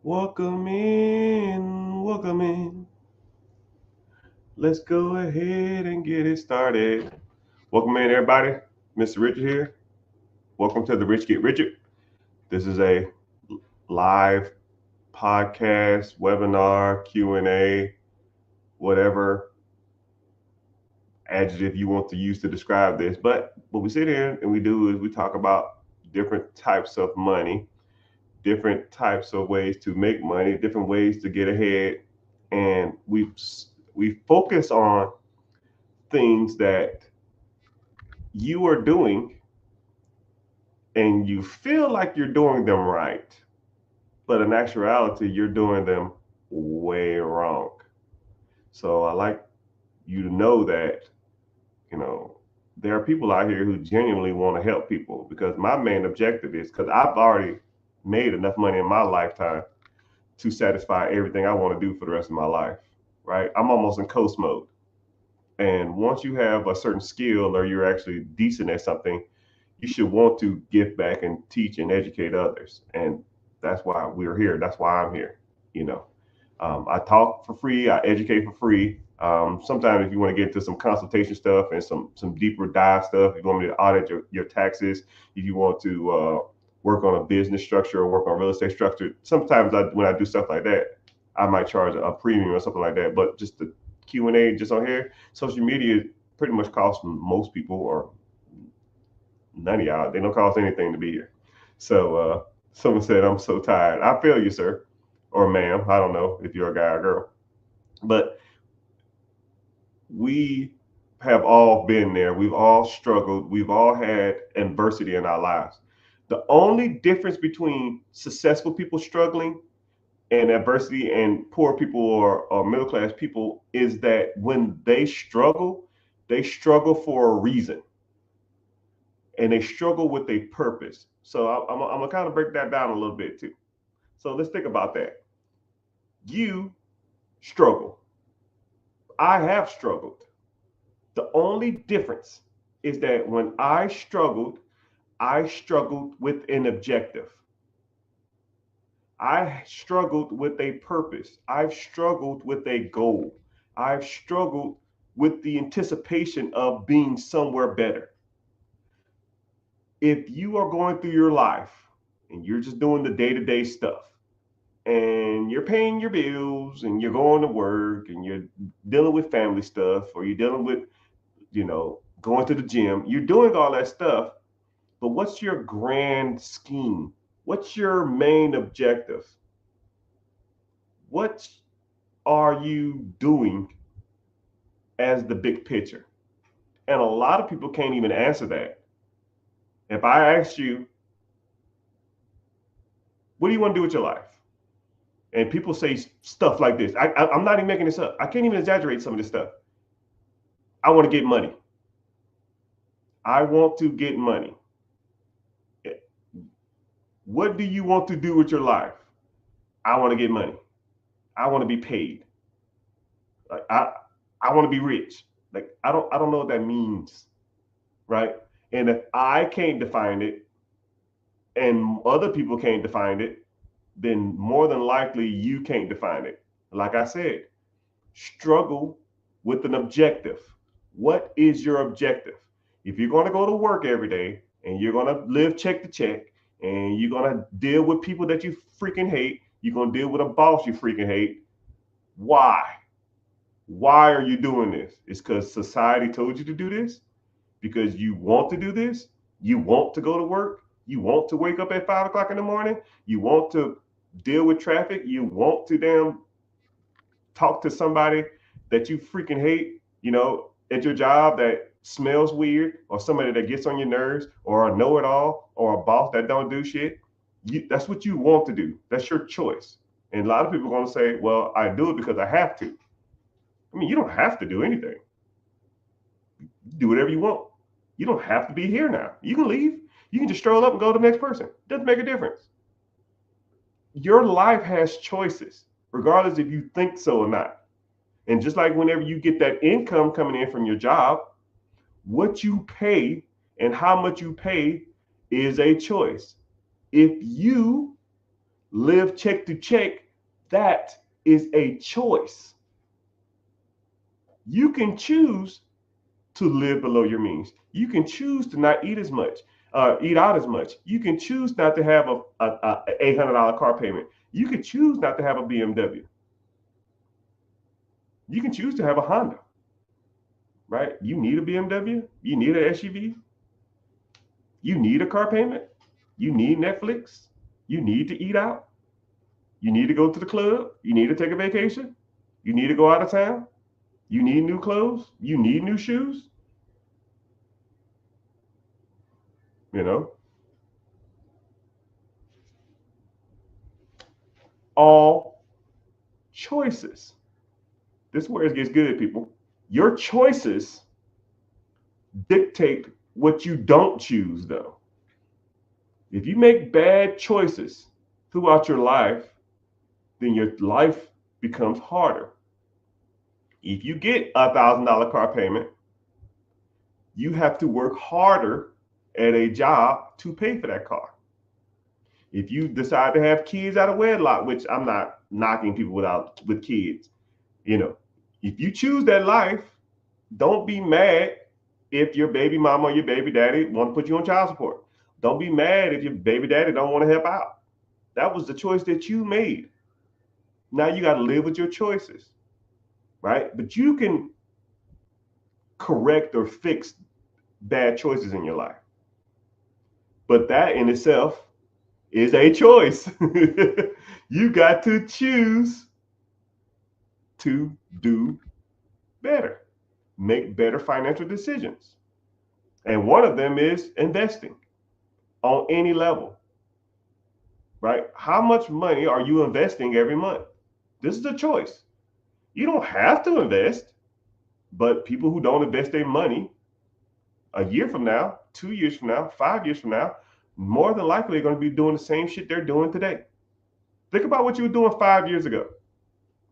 Welcome in, welcome in. Let's go ahead and get it started. Welcome in, everybody. Mr. Richard here. Welcome to the Rich Get Richard. This is a live podcast, webinar, Q&A, whatever adjective you want to use to describe this. But what we sit here and we do is we talk about different types of money, different types of ways to make money, different ways to get ahead, and we focus on things that you are doing and you feel like you're doing them right, but in actuality, you're doing them way wrong. So I like you to know that, you know, there are people out here who genuinely want to help people because my main objective is because I've already made enough money in my lifetime to satisfy everything I want to do for the rest of my life, right? I'm almost in coast mode. And once you have a certain skill or you're actually decent at something, you should want to give back and teach and educate others. And that's why we're here. That's why I'm here. You know, I talk for free. I educate for free. Sometimes if you want to get into some consultation stuff and some deeper dive stuff, if you want me to audit your taxes, if you want to work on a business structure or work on real estate structure, sometimes when I do stuff like that, I might charge a premium or something like that. But just the Q&A just on here, social media pretty much costs most people or none of y'all. They don't cost anything to be here. So someone said, I'm so tired. I feel you, sir, or ma'am. I don't know if you're a guy or girl. But we have all been there. We've all struggled. We've all had adversity in our lives. The only difference between successful people struggling and adversity and poor people or middle class people is that when they struggle for a reason and they struggle with a purpose. So I'm gonna kind of break that down a little bit too. So let's think about that. You struggle. I have struggled. The only difference is that when I struggled with an objective. I struggled with a purpose. I've struggled with a goal. I've struggled with the anticipation of being somewhere better. If you are going through your life and you're just doing the day-to-day stuff and you're paying your bills and you're going to work and you're dealing with family stuff or you're dealing with, going to the gym, you're doing all that stuff, but what's your grand scheme? What's your main objective? What are you doing as the big picture? And a lot of people can't even answer that. If I asked you, what do you want to do with your life? And people say stuff like this. I'm not even making this up. I can't even exaggerate some of this stuff. I want to get money. I want to get money. What do you want to do with your life? I want to get money. I want to be paid. Like I want to be rich. Like I don't know what that means, right? And if I can't define it and other people can't define it, then more than likely you can't define it. Like I said, struggle with an objective. What is your objective? If you're going to go to work every day and you're going to live check to check and you're going to deal with people that you freaking hate, you're going to deal with a boss you freaking hate. Why? Why are you doing this? It's because society told you to do this? Because you want to do this? You want to go to work? You want to wake up at 5 o'clock in the morning? You want to deal with traffic? You want to damn talk to somebody that you freaking hate, at your job that smells weird, or somebody that gets on your nerves, or a know-it-all, or a boss that don't do shit. That's what you want to do. That's your choice. And a lot of people are going to say, well, I do it because I have to. I mean, you don't have to do anything. Do whatever you want. You don't have to be here now. You can leave. You can just stroll up and go to the next person. It doesn't make a difference. Your life has choices, regardless if you think so or not. And just like whenever you get that income coming in from your job, what you pay and how much you pay is a choice. If you live check to check, that is a choice. You can choose to live below your means. You can choose to not eat as much, eat out as much. You can choose not to have a $800 car payment. You can choose not to have a BMW. You can choose to have a Honda, right? You need a BMW. You need an SUV. You need a car payment. You need Netflix. You need to eat out. You need to go to the club. You need to take a vacation. You need to go out of town. You need new clothes. You need new shoes. You know, all choices. This is where it gets good, people. Your choices dictate what you don't choose, though. If you make bad choices throughout your life, then your life becomes harder. If you get $1,000 car payment, you have to work harder at a job to pay for that car. If you decide to have kids out of wedlock, which I'm not knocking people with kids, you know, if you choose that life, don't be mad if your baby mama or your baby daddy want to put you on child support. Don't be mad if your baby daddy don't want to help out. That was the choice that you made. Now you got to live with your choices, right? But you can correct or fix bad choices in your life. But that in itself is a choice. You got to choose to do better, make better financial decisions. And one of them is investing on any level, right? How much money are you investing every month? This is a choice. You don't have to invest, but people who don't invest their money a year from now, 2 years from now, 5 years from now, more than likely are going to be doing the same shit they're doing today. Think about what you were doing 5 years ago.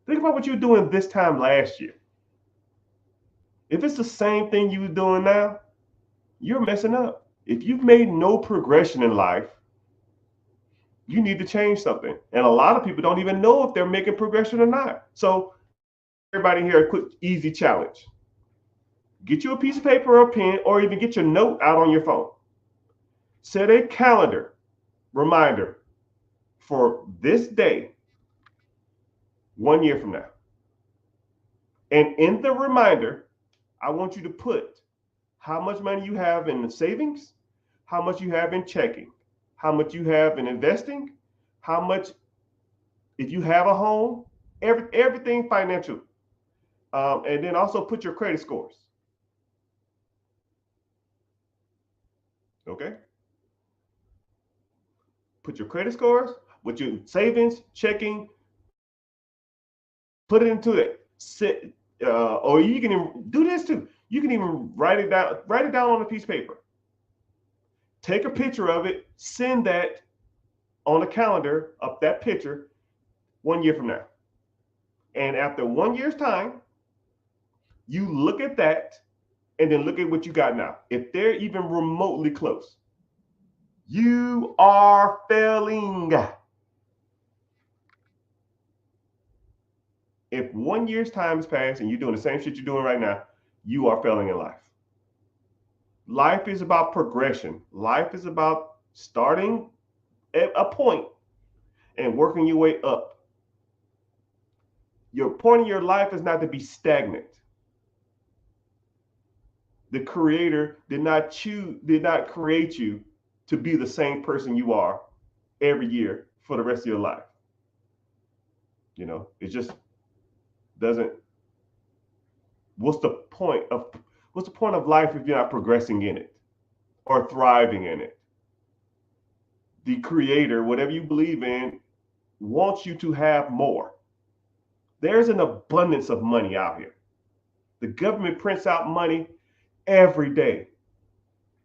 Think about what you were doing this time last year. If it's the same thing you were doing now, you're messing up. If you've made no progression in life, you need to change something. And a lot of people don't even know if they're making progression or not. So everybody here, a quick, easy challenge. Get you a piece of paper or a pen, or even get your note out on your phone. Set a calendar reminder for this day 1 year from now. And in the reminder, I want you to put how much money you have in the savings, how much you have in checking, how much you have in investing, how much, if you have a home, everything financial. And then also put your credit scores. Okay? Put your credit scores with your savings, checking, put it into it. Or you can even do this too. You can even write it down on a piece of paper. Take a picture of it, send that on a calendar of that picture 1 year from now. And after 1 year's time, you look at that and then look at what you got now. If they're even remotely close, you are failing. If 1 year's time has passed and you're doing the same shit you're doing right now, you are failing in life. Life is about progression. Life is about starting at a point and working your way up. Your point in your life is not to be stagnant. The Creator did not create you to be the same person you are every year for the rest of your life. You know, it just doesn't. What's the point of life if you're not progressing in it or thriving in it? The Creator, whatever you believe in, wants you to have more. There's an abundance of money out here. The government prints out money every day.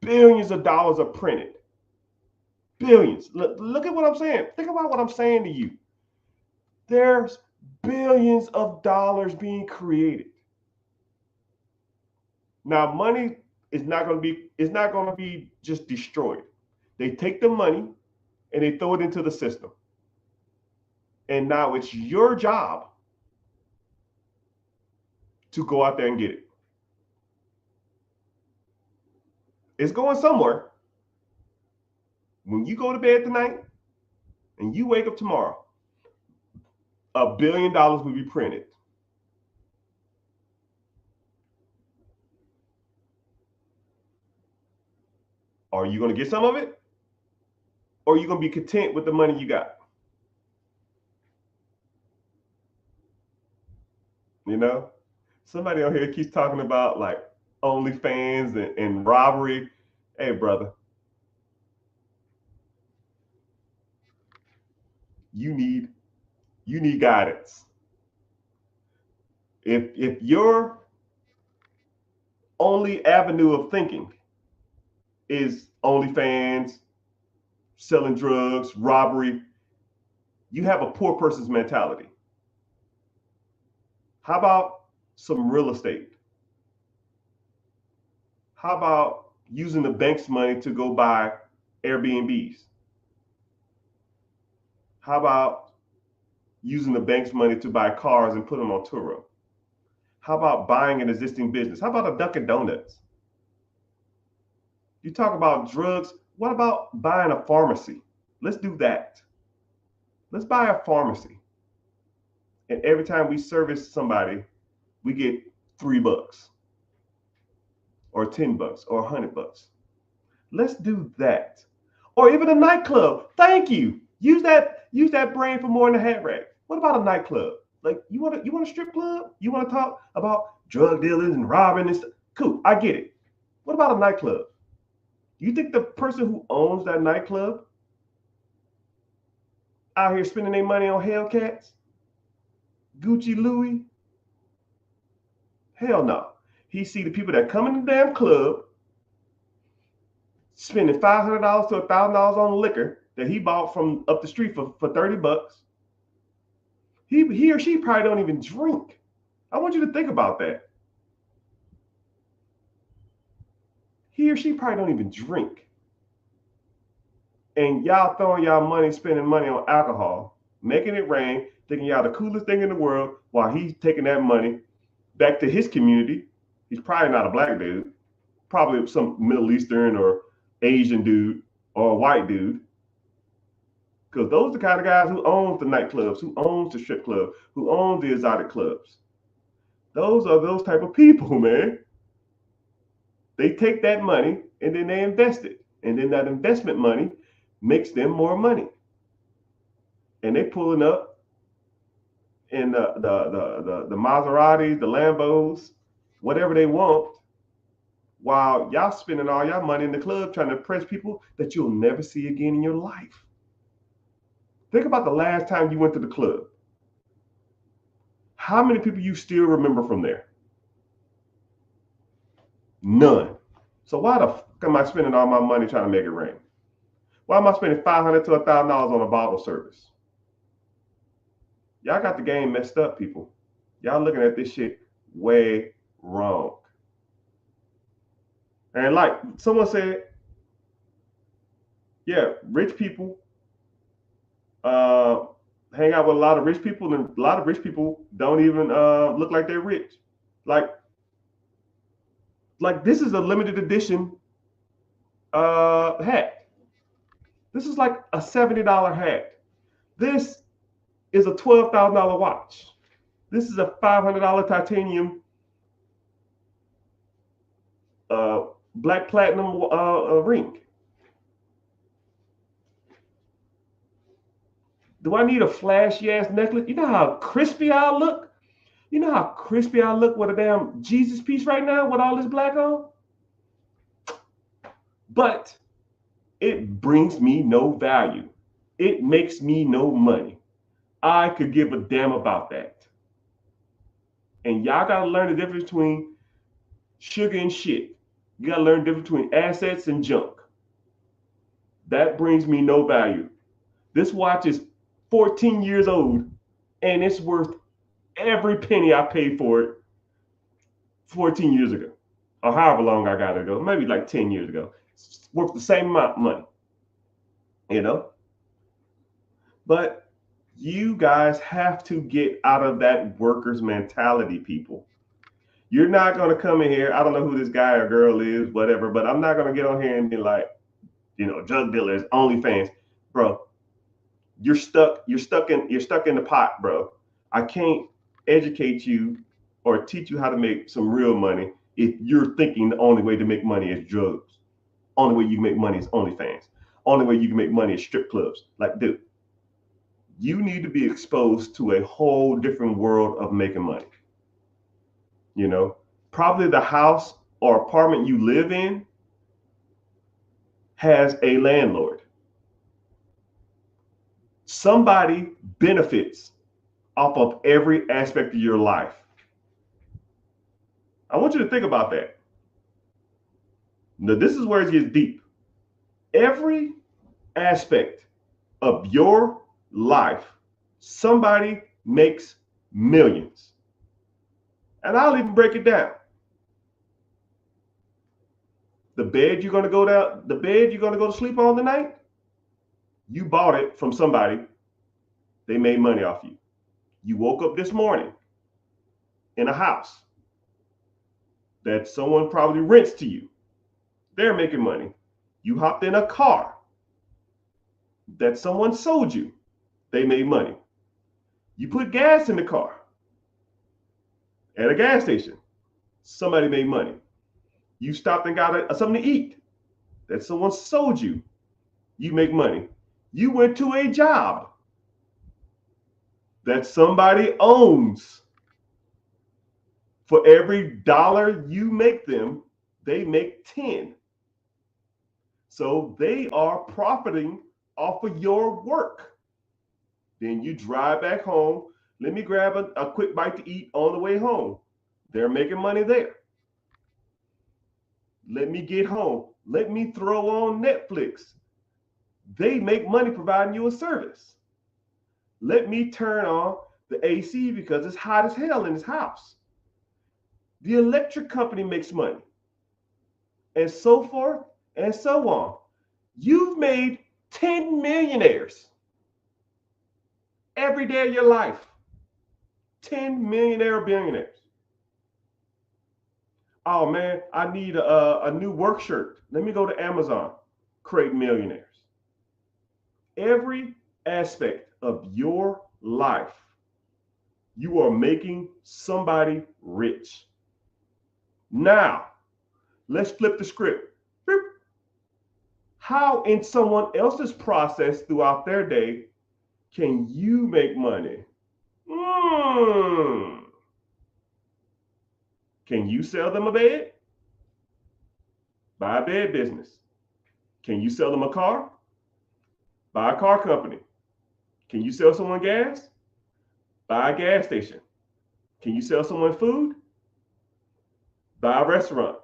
Billions of dollars are printed. Billions. Look at what I'm saying. Think about what I'm saying to you. There's billions of dollars being created. Now, money is not going to be just destroyed. They take the money and they throw it into the system. And now it's your job to go out there and get it. It's going somewhere. When you go to bed tonight and you wake up tomorrow, $1 billion will be printed. Are you going to get some of it? Or are you going to be content with the money you got? You know, somebody on here keeps talking about like OnlyFans and robbery. Hey, brother, you need guidance. If your only avenue of thinking is OnlyFans, selling drugs, robbery, you have a poor person's mentality. How about some real estate? How about using the bank's money to go buy Airbnbs? How about using the bank's money to buy cars and put them on Turo? How about buying an existing business? How about a Dunkin' Donuts? You talk about drugs. What about buying a pharmacy? Let's do that. Let's buy a pharmacy. And every time we service somebody, we get $3 or $10 or $100. Let's do that. Or even a nightclub. Thank you. Use that brain for more in the hat rack. What about a nightclub? Like you want a strip club? You want to talk about drug dealers and robbing and stuff? Cool, I get it. What about a nightclub? You think the person who owns that nightclub out here spending their money on Hellcats, Gucci, Louis? Hell no. He see the people that come in the damn club spending $500 to $1,000 on liquor that he bought from up the street for $30. He or she probably don't even drink. I want you to think about that. He or she probably don't even drink. And y'all throwing y'all money, spending money on alcohol, making it rain, thinking y'all the coolest thing in the world, while he's taking that money back to his community. He's probably not a black dude, probably some Middle Eastern or Asian dude or a white dude. Because those are the kind of guys who owns the nightclubs, who owns the strip club, who owns the exotic clubs. Those are those type of people, man. They take that money and then they invest it. And then that investment money makes them more money. And they pulling up in the Maseratis, the Lambos, whatever they want, while y'all spending all y'all money in the club trying to impress people that you'll never see again in your life. Think about the last time you went to the club. How many people you still remember from there? None. So why the fuck am I spending all my money trying to make it rain? Why am I spending $500 to $1,000 on a bottle service? Y'all got the game messed up, people. Y'all looking at this shit way wrong. And like someone said, yeah, rich people hang out with a lot of rich people, and a lot of rich people don't even look like they're rich. Like this is a limited edition hat. This is like a $70 hat. This is a $12,000 watch. This is a $500 titanium black platinum ring. Do I need a flashy ass necklace? You know how crispy I look? You know how crispy I look with a damn Jesus piece right now with all this black on? But it brings me no value. It makes me no money. I could give a damn about that. And y'all got to learn the difference between sugar and shit. You got to learn the difference between assets and junk. That brings me no value. This watch is 14 years old and it's worth every penny I paid for it 14 years ago, or however long I got it ago, maybe like 10 years ago. It's worth the same amount of money, you know? But You guys have to get out of that workers mentality, people. You're not going to come in here. I don't know who this guy or girl is, whatever, but I'm not going to get on here and be like, drug dealers, OnlyFans. Bro, you're stuck in the pot, bro. I can't educate you or teach you how to make some real money if you're thinking the only way to make money is drugs. Only way you can make money is OnlyFans. Only way you can make money is strip clubs. Like, dude, you need to be exposed to a whole different world of making money. Probably the house or apartment you live in has a landlord. Somebody benefits off of every aspect of your life. I want you to think about that. Now, this is where it gets deep. Every aspect of your life, somebody makes millions. And I'll even break it down. The bed you're going to go to sleep on tonight, you bought it from somebody. They made money off you. You woke up this morning in a house that someone probably rents to you. They're making money. You hopped in a car that someone sold you. They made money. You put gas in the car at a gas station. Somebody made money. You stopped and got something to eat that someone sold you. You make money. You went to a job that somebody owns. For every dollar you make them, they make 10. So they are profiting off of your work. Then you drive back home. Let me grab a quick bite to eat on the way home. They're making money there. Let me get home. Let me throw on Netflix. They make money providing you a service. Let me turn on the AC because it's hot as hell in this house. The electric company makes money. And so forth and so on. You've made 10 millionaires every day of your life. 10 millionaire billionaires. Oh man, I need a new work shirt. Let me go to Amazon. Create millionaires. Every aspect of your life, you are making somebody rich. Now, let's flip the script. How in someone else's process throughout their day can you make money? Can you sell them a bed? Buy a bed business. Can you sell them a car? Buy a car company. Can you sell someone gas? Buy a gas station. Can you sell someone food? Buy a restaurant.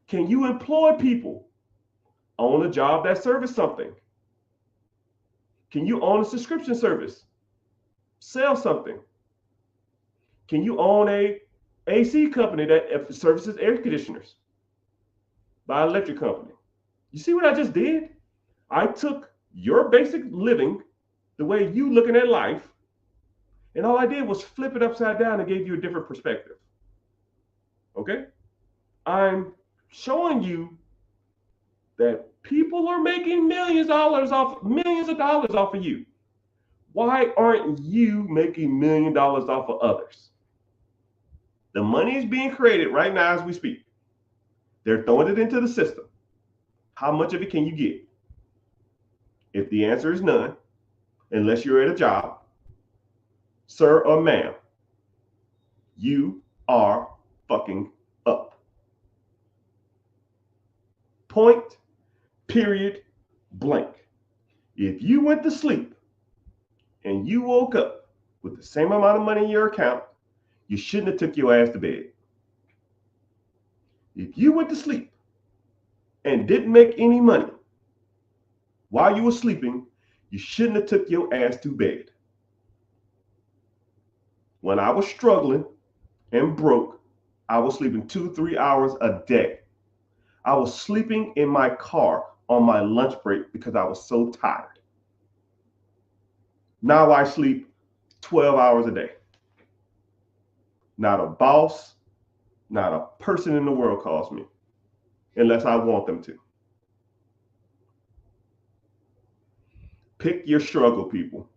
Can you employ people? Own a job that serves something. Can you own a subscription service? Sell something. Can you own a AC company that services air conditioners? Buy an electric company. You see what I just did? I took your basic living, the way you looking at life, and all I did was flip it upside down and gave you a different perspective. Okay? I'm showing you that people are making millions of dollars off of you. Why aren't you making $1 million off of others? The money is being created right now as we speak. They're throwing it into the system. How much of it can you get? If the answer is none, unless you're at a job, sir or ma'am, you are fucking up. Point, period, blank. If you went to sleep and you woke up with the same amount of money in your account, you shouldn't have took your ass to bed. If you went to sleep and didn't make any money while you were sleeping, you shouldn't have took your ass to bed. When I was struggling and broke, I was sleeping 2-3 hours a day. I was sleeping in my car on my lunch break because I was so tired. Now I sleep 12 hours a day. Not a boss, not a person in the world calls me unless I want them to. Pick your struggle, people.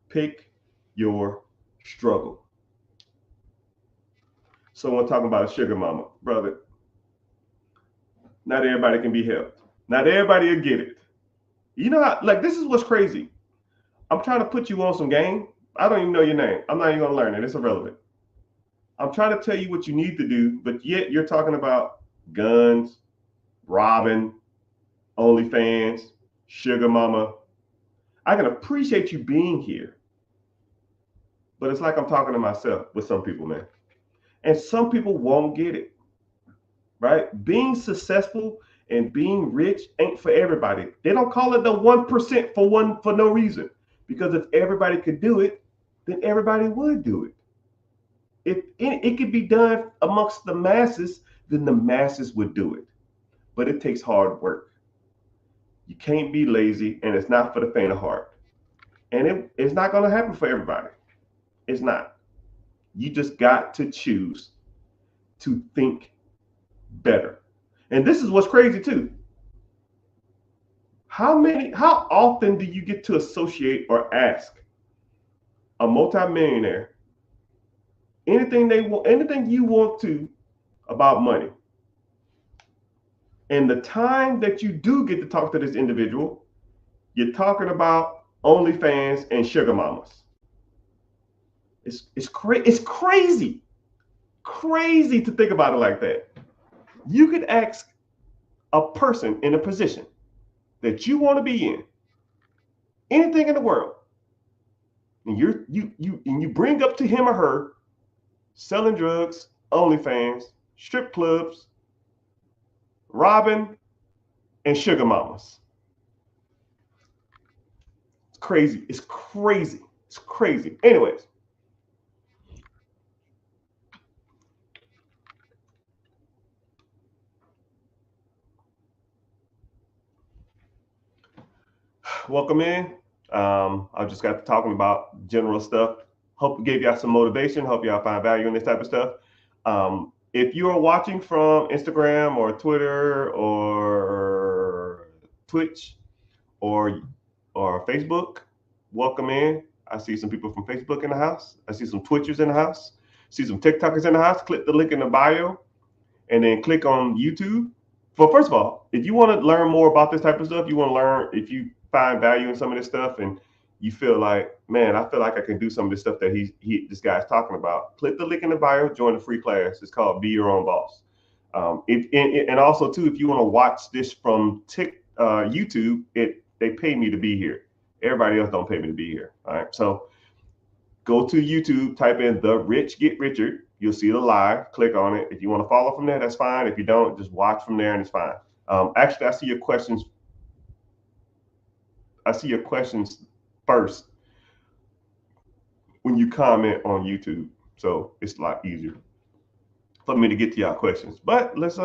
Pick your struggle. Someone talking about a sugar mama. Brother, not everybody can be helped. Not everybody will get it. You know how, like, this is what's crazy. I'm trying to put you on some game. I don't even know your name. I'm not even going to learn it. It's irrelevant. I'm trying to tell you what you need to do, but yet you're talking about guns, robbing, OnlyFans, sugar mama. I can appreciate you being here, but it's like I'm talking to myself with some people, man. And some people won't get it, right? Being successful and being rich ain't for everybody. They don't call it the 1% for no reason. Because if everybody could do it, then everybody would do it. If it could be done amongst the masses, then the masses would do it. But it takes hard work. You can't be lazy, and it's not for the faint of heart. And it's not going to happen for everybody. It's not. You just got to choose to think better. And this is what's crazy too. How often do you get to associate or ask a multimillionaire anything you want to about money? And the time that you do get to talk to this individual, you're talking about OnlyFans and sugar mamas. It's crazy. Crazy to think about it like that. You could ask a person in a position that you want to be in, anything in the world, and you bring up to him or her selling drugs, OnlyFans, strip clubs, robbing, and sugar mamas. It's crazy. It's crazy. It's crazy. Anyways, welcome in. I just got to talking about general stuff. Hope gave y'all some motivation. Hope y'all find value in this type of stuff. If you are watching from Instagram or Twitter or Twitch or Facebook, welcome in. I see some people from Facebook in the house. I see some Twitchers in the house. See some TikTokers in the house. Click the link in the bio and then click on YouTube. Well, first of all, if you want to learn more about this type of stuff, you want to learn, if you find value in some of this stuff and you feel like, man, I feel like I can do some of this stuff that this guy's talking about, click the link in the bio, join the free class. It's called Be Your Own Boss. And also too, if you want to watch this from YouTube, they pay me to be here. Everybody else don't pay me to be here. All right. So go to YouTube, type in The Rich Get Richard. You'll see the live. Click on it. If you want to follow from there, that's fine. If you don't, just watch from there and it's fine. Actually, I see your questions. I see your questions first when you comment on YouTube. So it's a lot easier for me to get to y'all questions. But let's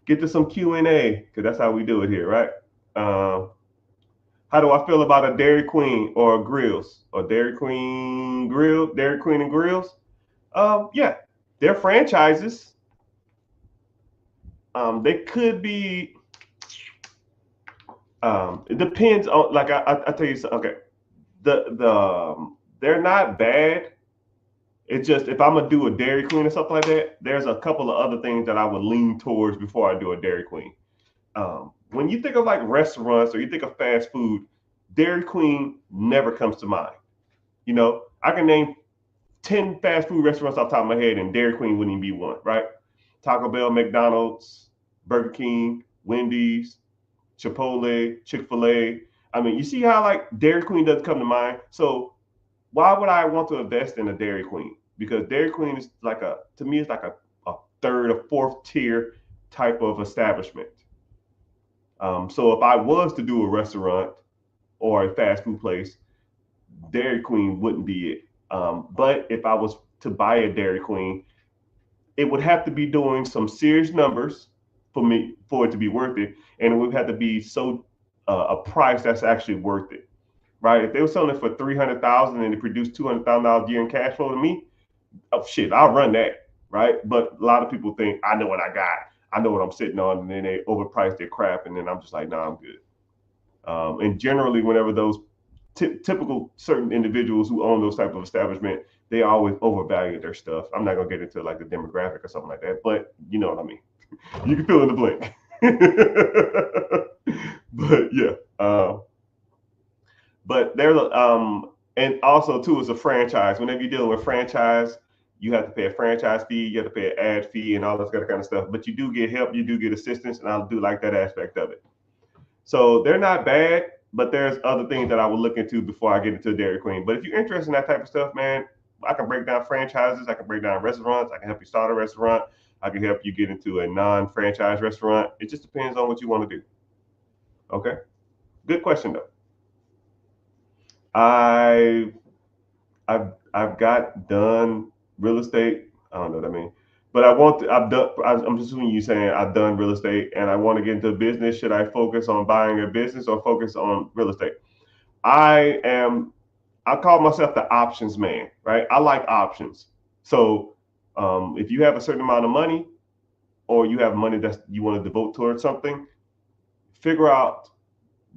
get to some Q&A, because that's how we do it here, right? How do I feel about a Dairy Queen or Grills or Dairy Queen and Grills? Yeah, they're franchises. They could be. It depends on, like I tell you something. Okay, they're not bad. It's just, if I'm gonna do a Dairy Queen or something like that, there's a couple of other things that I would lean towards before I do a Dairy Queen. When you think of like restaurants or you think of fast food, Dairy Queen never comes to mind. You know, I can name 10 fast food restaurants off the top of my head, and Dairy Queen wouldn't even be one, right? Taco Bell, McDonald's, Burger King, Wendy's, Chipotle, Chick-fil-A. I mean, you see how like Dairy Queen doesn't come to mind? So why would I want to invest in a Dairy Queen? Because Dairy Queen is like to me, it's like a third or fourth tier type of establishment. So if I was to do a restaurant or a fast food place, Dairy Queen wouldn't be it. But if I was to buy a Dairy Queen, it would have to be doing some serious numbers for it to be worth it, and it would have to be a price that's actually worth it. right? If they were selling it for 300,000 and it produced $200,000 a year in cash flow to me, oh shit, I'll run that, right? But a lot of people think I know what I got, I know what I'm sitting on, and then they overprice their crap, and then I'm just like, nah, I'm good. And generally, whenever those typical certain individuals who own those type of establishment, they always overvalue their stuff. I'm not gonna get into like the demographic or something like that, but you know what I mean. You can fill in the blank. But yeah, but there's and also too is a franchise. Whenever you're dealing with franchise, you have to pay a franchise fee, you have to pay an ad fee, and all this kind of stuff. But you do get help, you do get assistance, and I do like that aspect of it. So they're not bad, but there's other things that I would look into before I get into Dairy Queen. But if you're interested in that type of stuff, man, I can break down franchises, I can break down restaurants, I can help you start a restaurant, I can help you get into a non-franchise restaurant. It just depends on what you want to do. Okay, good question though. I I've got done real estate. I don't know what I mean, but I want to. I've done. I'm assuming you saying I've done real estate, and I want to get into business. Should I focus on buying a business or focus on real estate? I am. I call myself the options man. Right. I like options. So if you have a certain amount of money, or you have money that you want to devote towards something, figure out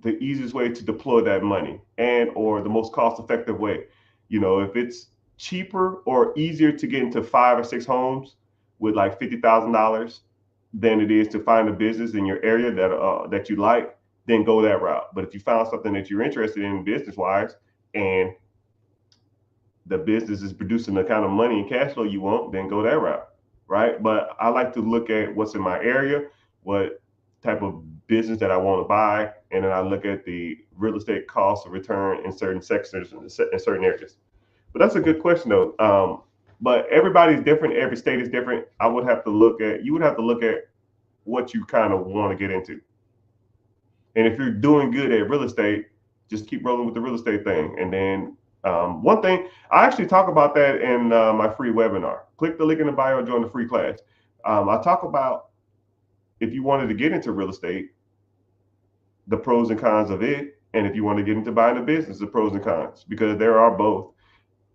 the easiest way to deploy that money and or the most cost effective way. If it's cheaper or easier to get into 5 or 6 homes with like $50,000 than it is to find a business in your area that you like, then go that route. But if you found something that you're interested in business wise, and the business is producing the kind of money and cash flow you want, then go that route, right? But I like to look at what's in my area, what type of business that I want to buy, and then I look at the real estate cost of return in certain sectors in certain areas. But that's a good question though. But everybody's different. Every state is different. You would have to look at what you kind of want to get into. And if you're doing good at real estate, just keep rolling with the real estate thing. And then one thing, I actually talk about that in my free webinar. Click the link in the bio, join the free class. I talk about if you wanted to get into real estate, the pros and cons of it. And if you want to get into buying a business, the pros and cons, because there are both.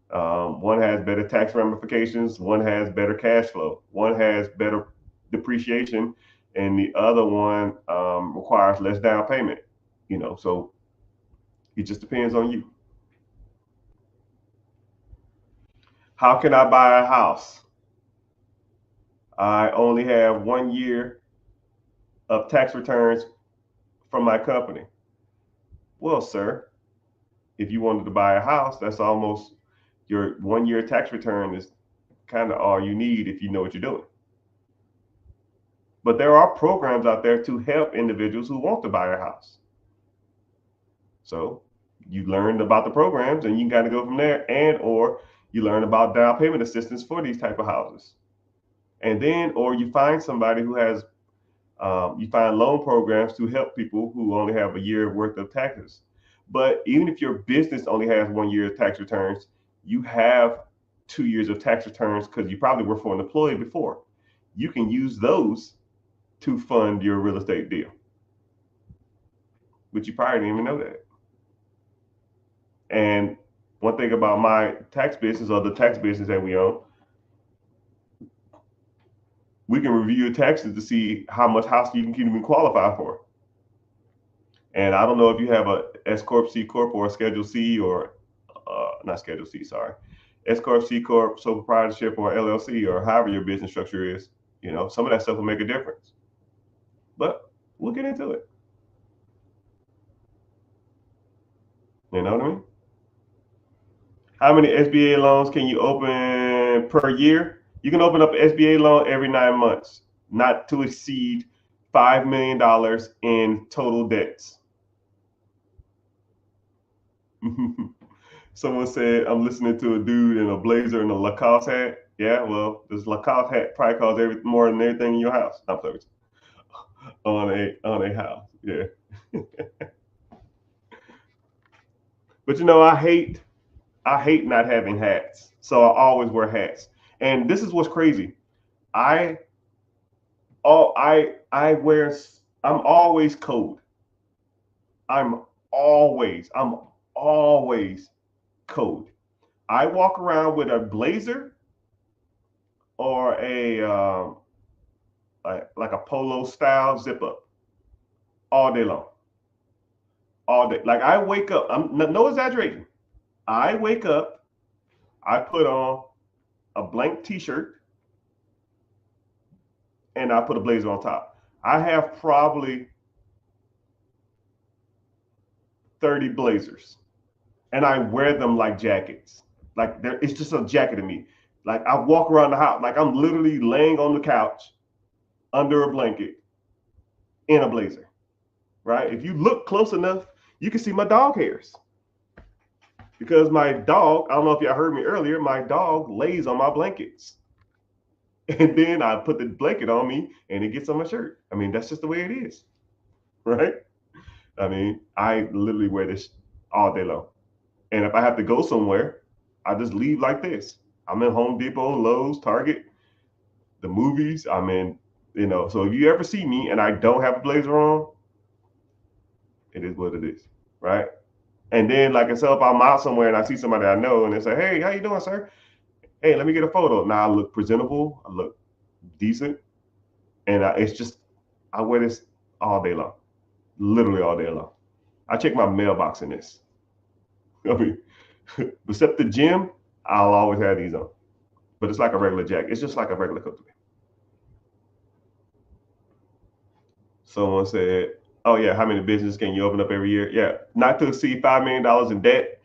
One has better tax ramifications, one has better cash flow, one has better depreciation, and the other one requires less down payment. So it just depends on you. How can I buy a house? I only have 1 year of tax returns from my company. Well, sir, if you wanted to buy a house, that's almost your 1 year tax return is kind of all you need if you know what you're doing. But there are programs out there to help individuals who want to buy a house. So you learn about the programs and you can kind of go from there, and or you learn about down payment assistance for these type of houses. And then, or you find somebody who has, you find loan programs to help people who only have a year worth of taxes. But even if your business only has 1 year of tax returns, you have 2 years of tax returns because you probably worked for an employee before. You can use those to fund your real estate deal. But you probably didn't even know that. And one thing about my tax business or the tax business that we own, we can review your taxes to see how much house you can even qualify for. And I don't know if you have a S corp, C corp, or a Schedule C, or not Schedule C, sorry, S corp, C corp, sole proprietorship, or LLC, or however your business structure is. Some of that stuff will make a difference. But we'll get into it. You know what I mean? How many SBA loans can you open per year? You can open up an SBA loan every 9 months, not to exceed $5 million in total debts. Someone said, I'm listening to a dude in a blazer and a Lacoste hat. Yeah, well, this Lacoste hat probably costs more than everything in your house. I'm sorry. On a house. Yeah. But I hate not having hats. So I always wear hats. And this is what's crazy. I oh I wear I'm always cold. I'm always code. I walk around with a blazer or a like a polo style zip up all day long, all day. Like I wake up, I'm no exaggeration. I wake up, I put on a blank T-shirt, and I put a blazer on top. I have probably 30 blazers, and I wear them like jackets. Like it's just a jacket to me. Like I walk around the house, like I'm literally laying on the couch under a blanket in a blazer, right? If you look close enough, you can see my dog hairs. Because my dog, I don't know if y'all heard me earlier, my dog lays on my blankets. And then I put the blanket on me and it gets on my shirt. I mean, that's just the way it is, right? I mean, I literally wear this all day long. And if I have to go somewhere, I just leave like this. I'm in Home Depot, Lowe's, Target, the movies. I'm in, so if you ever see me and I don't have a blazer on, it is what it is, right? And then, like I said, if I'm out somewhere and I see somebody I know and they say, "Hey, how you doing, sir? Hey, let me get a photo." Now I look presentable, I look decent, and I wear this all day long, literally all day long. I check my mailbox in this. I mean, except the gym, I'll always have these on. But it's like a regular jacket. It's just like a regular coat to me. Someone said, "Oh yeah, how many businesses can you open up every year?" Yeah, not to exceed $5 million in debt,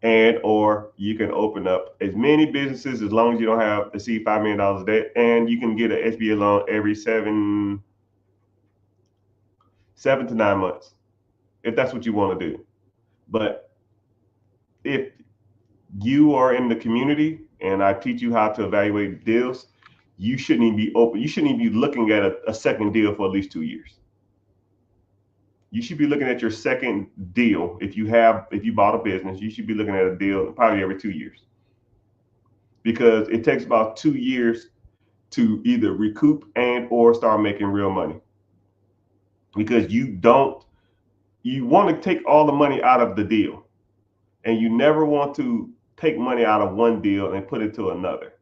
and or you can open up as many businesses as long as you don't have exceed $5 million in debt, and you can get an SBA loan every 7 to 9 months if that's what you want to do. But if you are in the community and I teach you how to evaluate deals, you shouldn't even be open. You shouldn't even be looking at a second deal for at least 2 years. You should be looking at your second deal. If you bought a business, you should be looking at a deal probably every 2 years, because it takes about 2 years to either recoup and or start making real money. Because you want to take all the money out of the deal, and you never want to take money out of one deal and put it to another.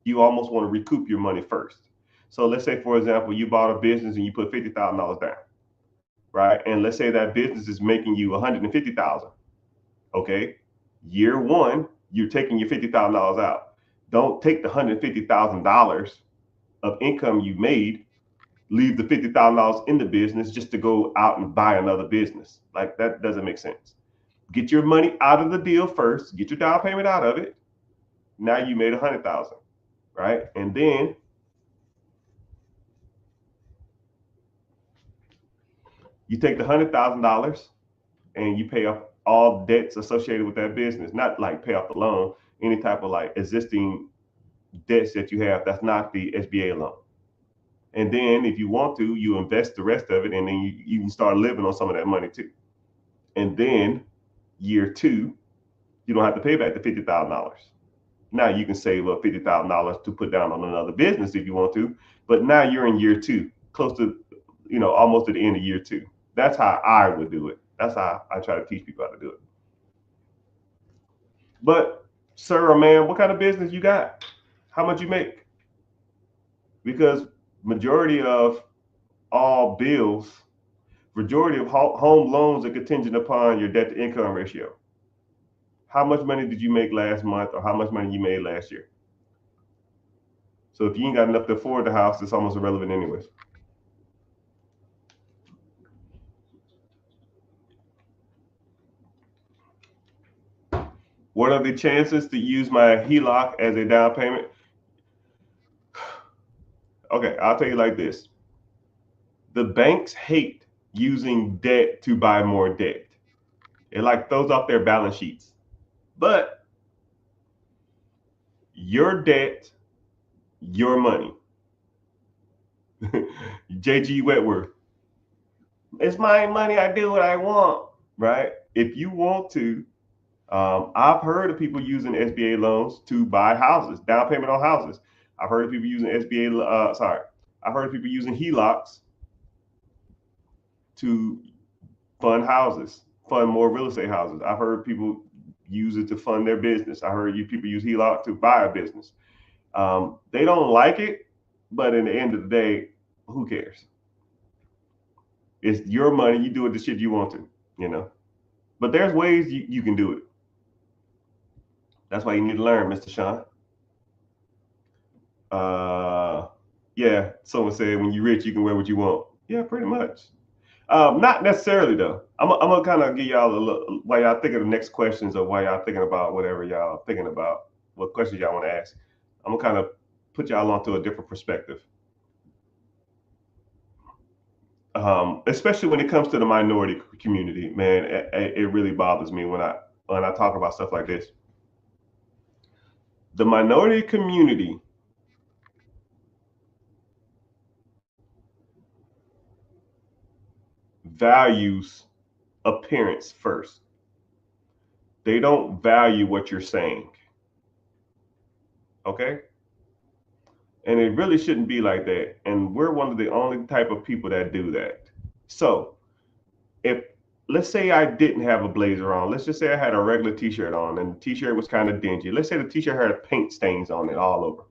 You almost want to recoup your money first. So let's say, for example, you bought a business and you put $50,000 down, right? And let's say that business is making you $150,000. Okay, year one, you're taking your $50,000 out. Don't take the $150,000 of income you made, leave the $50,000 in the business just to go out and buy another business. Like that doesn't make sense. Get your money out of the deal first. Get your down payment out of it. Now you made 100,000, right? And then you take the $100,000 and you pay off all debts associated with that business. Not like pay off the loan, any type of like existing debts that you have. That's not the SBA loan. And then if you want to, you invest the rest of it, and then you can start living on some of that money too. And then year two, you don't have to pay back the $50,000. Now you can save up $50,000 to put down on another business if you want to. But now you're in year two, close to, almost at the end of year two. That's how I would do it. That's how I try to teach people how to do it. But sir or man, what kind of business you got? How much you make? Because majority of all bills, majority of home loans are contingent upon your debt to income ratio. How much money did you make last month, or how much money you made last year? So if you ain't got enough to afford the house, it's almost irrelevant anyways. What are the chances to use my HELOC as a down payment? Okay, I'll tell you like this. The banks hate using debt to buy more debt. It like throws off their balance sheets. But your debt, your money. JG Wentworth. It's my money. I do what I want, right? If you want to, I've heard of people using SBA loans to buy houses, down payment on houses. I've heard of people using I've heard of people using HELOCs to fund houses, fund more real estate houses. I've heard people use it to fund their business. I heard people use HELOC to buy a business. They don't like it, but in the end of the day, who cares? It's your money. You do it the shit you want to, you know. But there's ways you can do it. That's why you need to learn, Mr. Sean. Yeah, someone said when you're rich, you can wear what you want. Yeah, pretty much. Not necessarily though. I'm gonna kind of give y'all a look while y'all thinking of the next questions or while y'all thinking about whatever y'all thinking about, what questions y'all want to ask. I'm gonna kind of put y'all onto a different perspective. Especially when it comes to the minority community, man, it really bothers me when I talk about stuff like this. The minority community values appearance first. They don't value what you're saying. Okay? And it really shouldn't be like that. And we're one of the only type of people that do that. So if let's say I didn't have a blazer on, let's just say I had a regular t-shirt on and the t-shirt was kind of dingy. Let's say the t-shirt had paint stains on it all over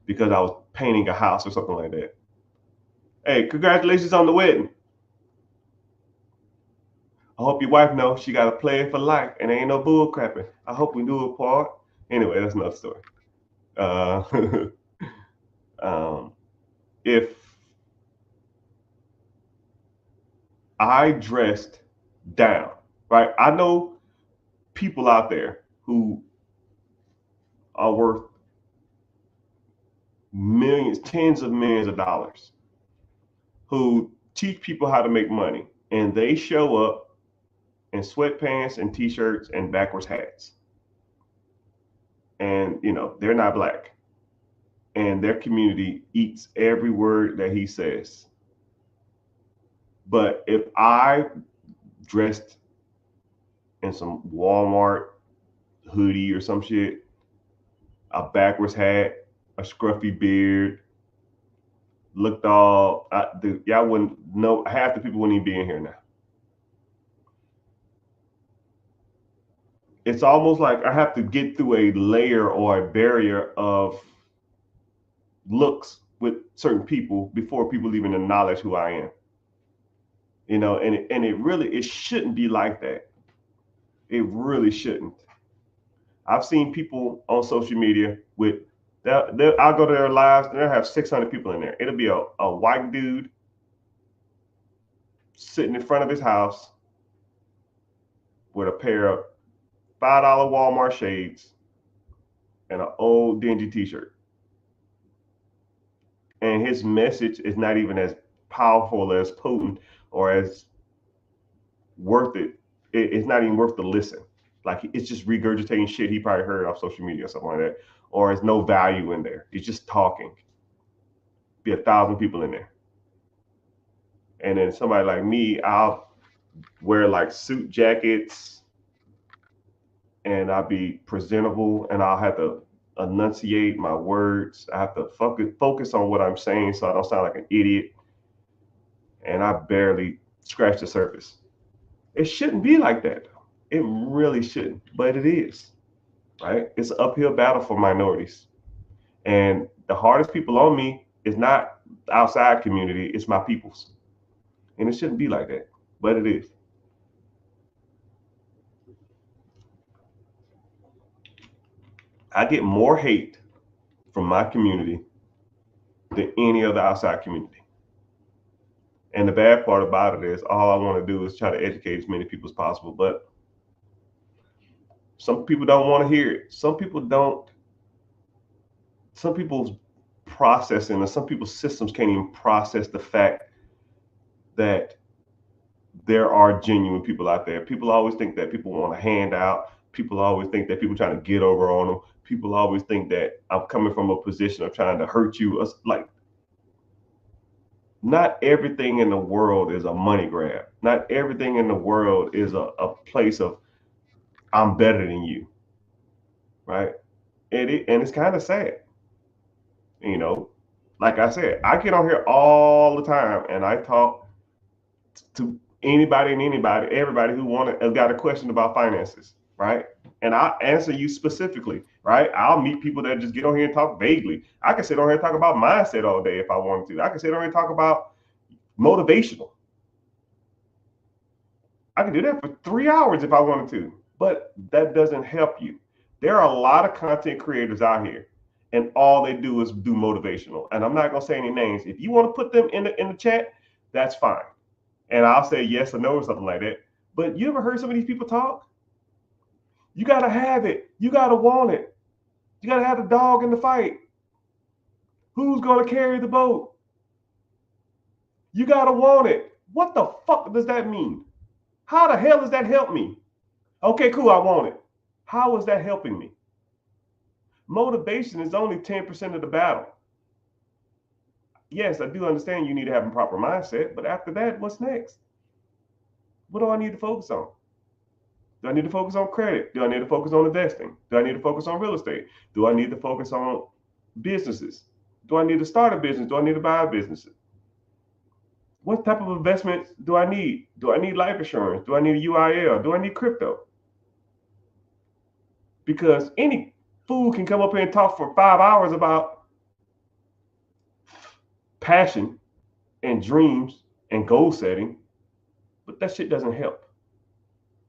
because I was painting a house or something like that. Hey, congratulations on the wedding. I hope your wife knows she got a plan for life and ain't no bull crapping. I hope we do it part. Anyway, that's another story. Uh, um, if I dressed down, right? I know people out there who are worth millions, tens of millions of dollars, who teach people how to make money, and they show up in sweatpants and t-shirts and backwards hats. And they're not black. And their community eats every word that he says. But if I dressed in some Walmart hoodie or some shit, a backwards hat, a scruffy beard, looked all, y'all wouldn't know, half the people wouldn't even be in here now. It's almost like I have to get through a layer or a barrier of looks with certain people before people even acknowledge who I am. And it shouldn't be like that. It really shouldn't. I've seen people on social media with, I'll go to their lives and they'll have 600 people in there. It'll be a white dude sitting in front of his house with a pair of $5 Walmart shades and an old dingy t-shirt. And his message is not even as powerful, as potent, or as worth it. It's not even worth the listen. Like, it's just regurgitating shit he probably heard off social media or something like that. Or there's no value in there. It's just talking. Be 1,000 people in there. And then somebody like me, I'll wear like suit jackets and I'll be presentable and I'll have to enunciate my words. I have to focus on what I'm saying so I don't sound like an idiot. And I barely scratch the surface. It shouldn't be like that. It really shouldn't, but it is, right? It's an uphill battle for minorities. And the hardest people on me is not the outside community, it's my peoples. And it shouldn't be like that, but it is. I get more hate from my community than any other outside community. And the bad part about it is all I want to do is try to educate as many people as possible. But some people don't want to hear it. Some people's processing and some people's systems can't even process the fact that there are genuine people out there. People always think that people want a handout. People always think that people trying to get over on them. People always think that I'm coming from a position of trying to hurt you. Like, not everything in the world is a money grab. Not everything in the world is a place of I'm better than you, right? And it's kind of sad, you know. Like I said, I get on here all the time and I talk to anybody and anybody, everybody who got a question about finances, right? And I'll answer you specifically, right? I'll meet people that just get on here and talk vaguely. I can sit on here and talk about mindset all day if I wanted to. I can sit on here and talk about motivational. I can do that for 3 hours if I wanted to, but that doesn't help you. There are a lot of content creators out here, and all they do is do motivational. And I'm not gonna say any names. If you want to put them in the chat, that's fine. And I'll say yes or no or something like that. But you ever heard some of these people talk? You gotta have it. You gotta want it. You gotta have the dog in the fight. Who's gonna carry the boat? You gotta want it. What the fuck does that mean? How the hell does that help me? Okay, cool, I want it. How is that helping me? Motivation is only 10% of the battle. Yes, I do understand you need to have a proper mindset, but after that, what's next? What do I need to focus on? Do I need to focus on credit? Do I need to focus on investing? Do I need to focus on real estate? Do I need to focus on businesses? Do I need to start a business? Do I need to buy a business? What type of investments do I need? Do I need life insurance? Do I need a UIL? Do I need crypto? Because any fool can come up here and talk for 5 hours about passion and dreams and goal setting, but that shit doesn't help,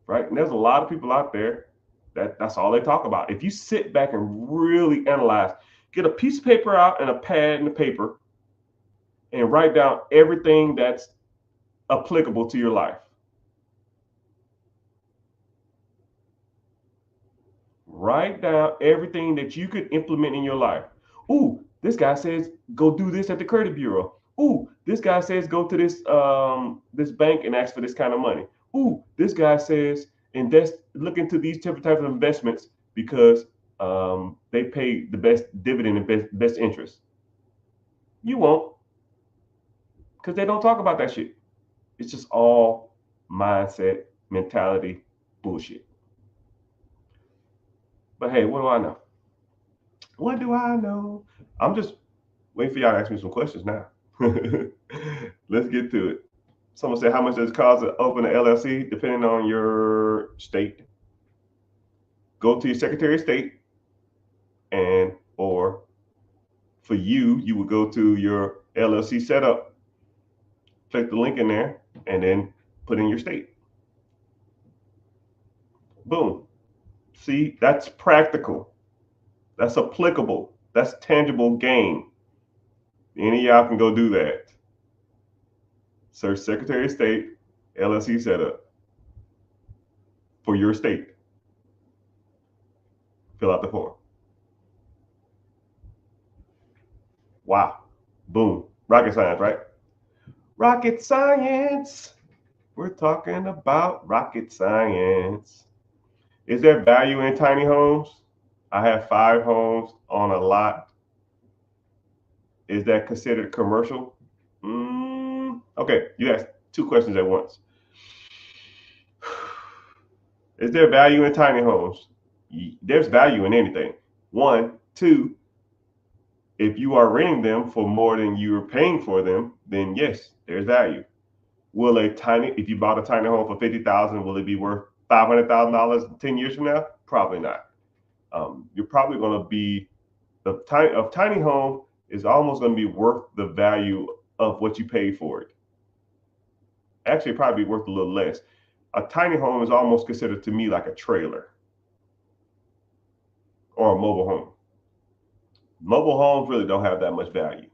right? And there's a lot of people out there that's all they talk about. If you sit back and really analyze, get a piece of paper out and a pad and a paper and write down everything that's applicable to your life. Write down everything that you could implement in your life. Ooh, this guy says go do this at the credit bureau. Ooh, this guy says go to this bank and ask for this kind of money. Ooh, this guy says look into these different types of investments because they pay the best dividend and best interest. You won't, because they don't talk about that shit. It's just all mindset, mentality, bullshit. But hey, what do I know? What do I know? I'm just waiting for y'all to ask me some questions now. Let's get to it. Someone said, how much does it cost to open an LLC? Depending on your state. Go to your Secretary of State, and or for you would go to your LLC setup, click the link in there, and then put in your state. Boom. See, that's practical. That's applicable. That's tangible gain. Any of y'all can go do that. Search Secretary of State, LLC setup for your state. Fill out the form. Wow. Boom. Rocket science, right? Rocket science. We're talking about rocket science. Is there value in tiny homes? I have 5 homes on a lot. Is that considered commercial? Okay, you asked 2 questions at once. Is there value in tiny homes? There's value in anything. 1, 2, if you are renting them for more than you're paying for them, then yes, there's value. If you bought a tiny home for $50,000, will it be worth $500,000 10 years from now? Probably not. You're probably going to be a tiny home is almost going to be worth the value of what you paid for it. Actually, probably be worth a little less. A tiny home is almost considered to me like a trailer or a mobile home. Mobile homes really don't have that much value.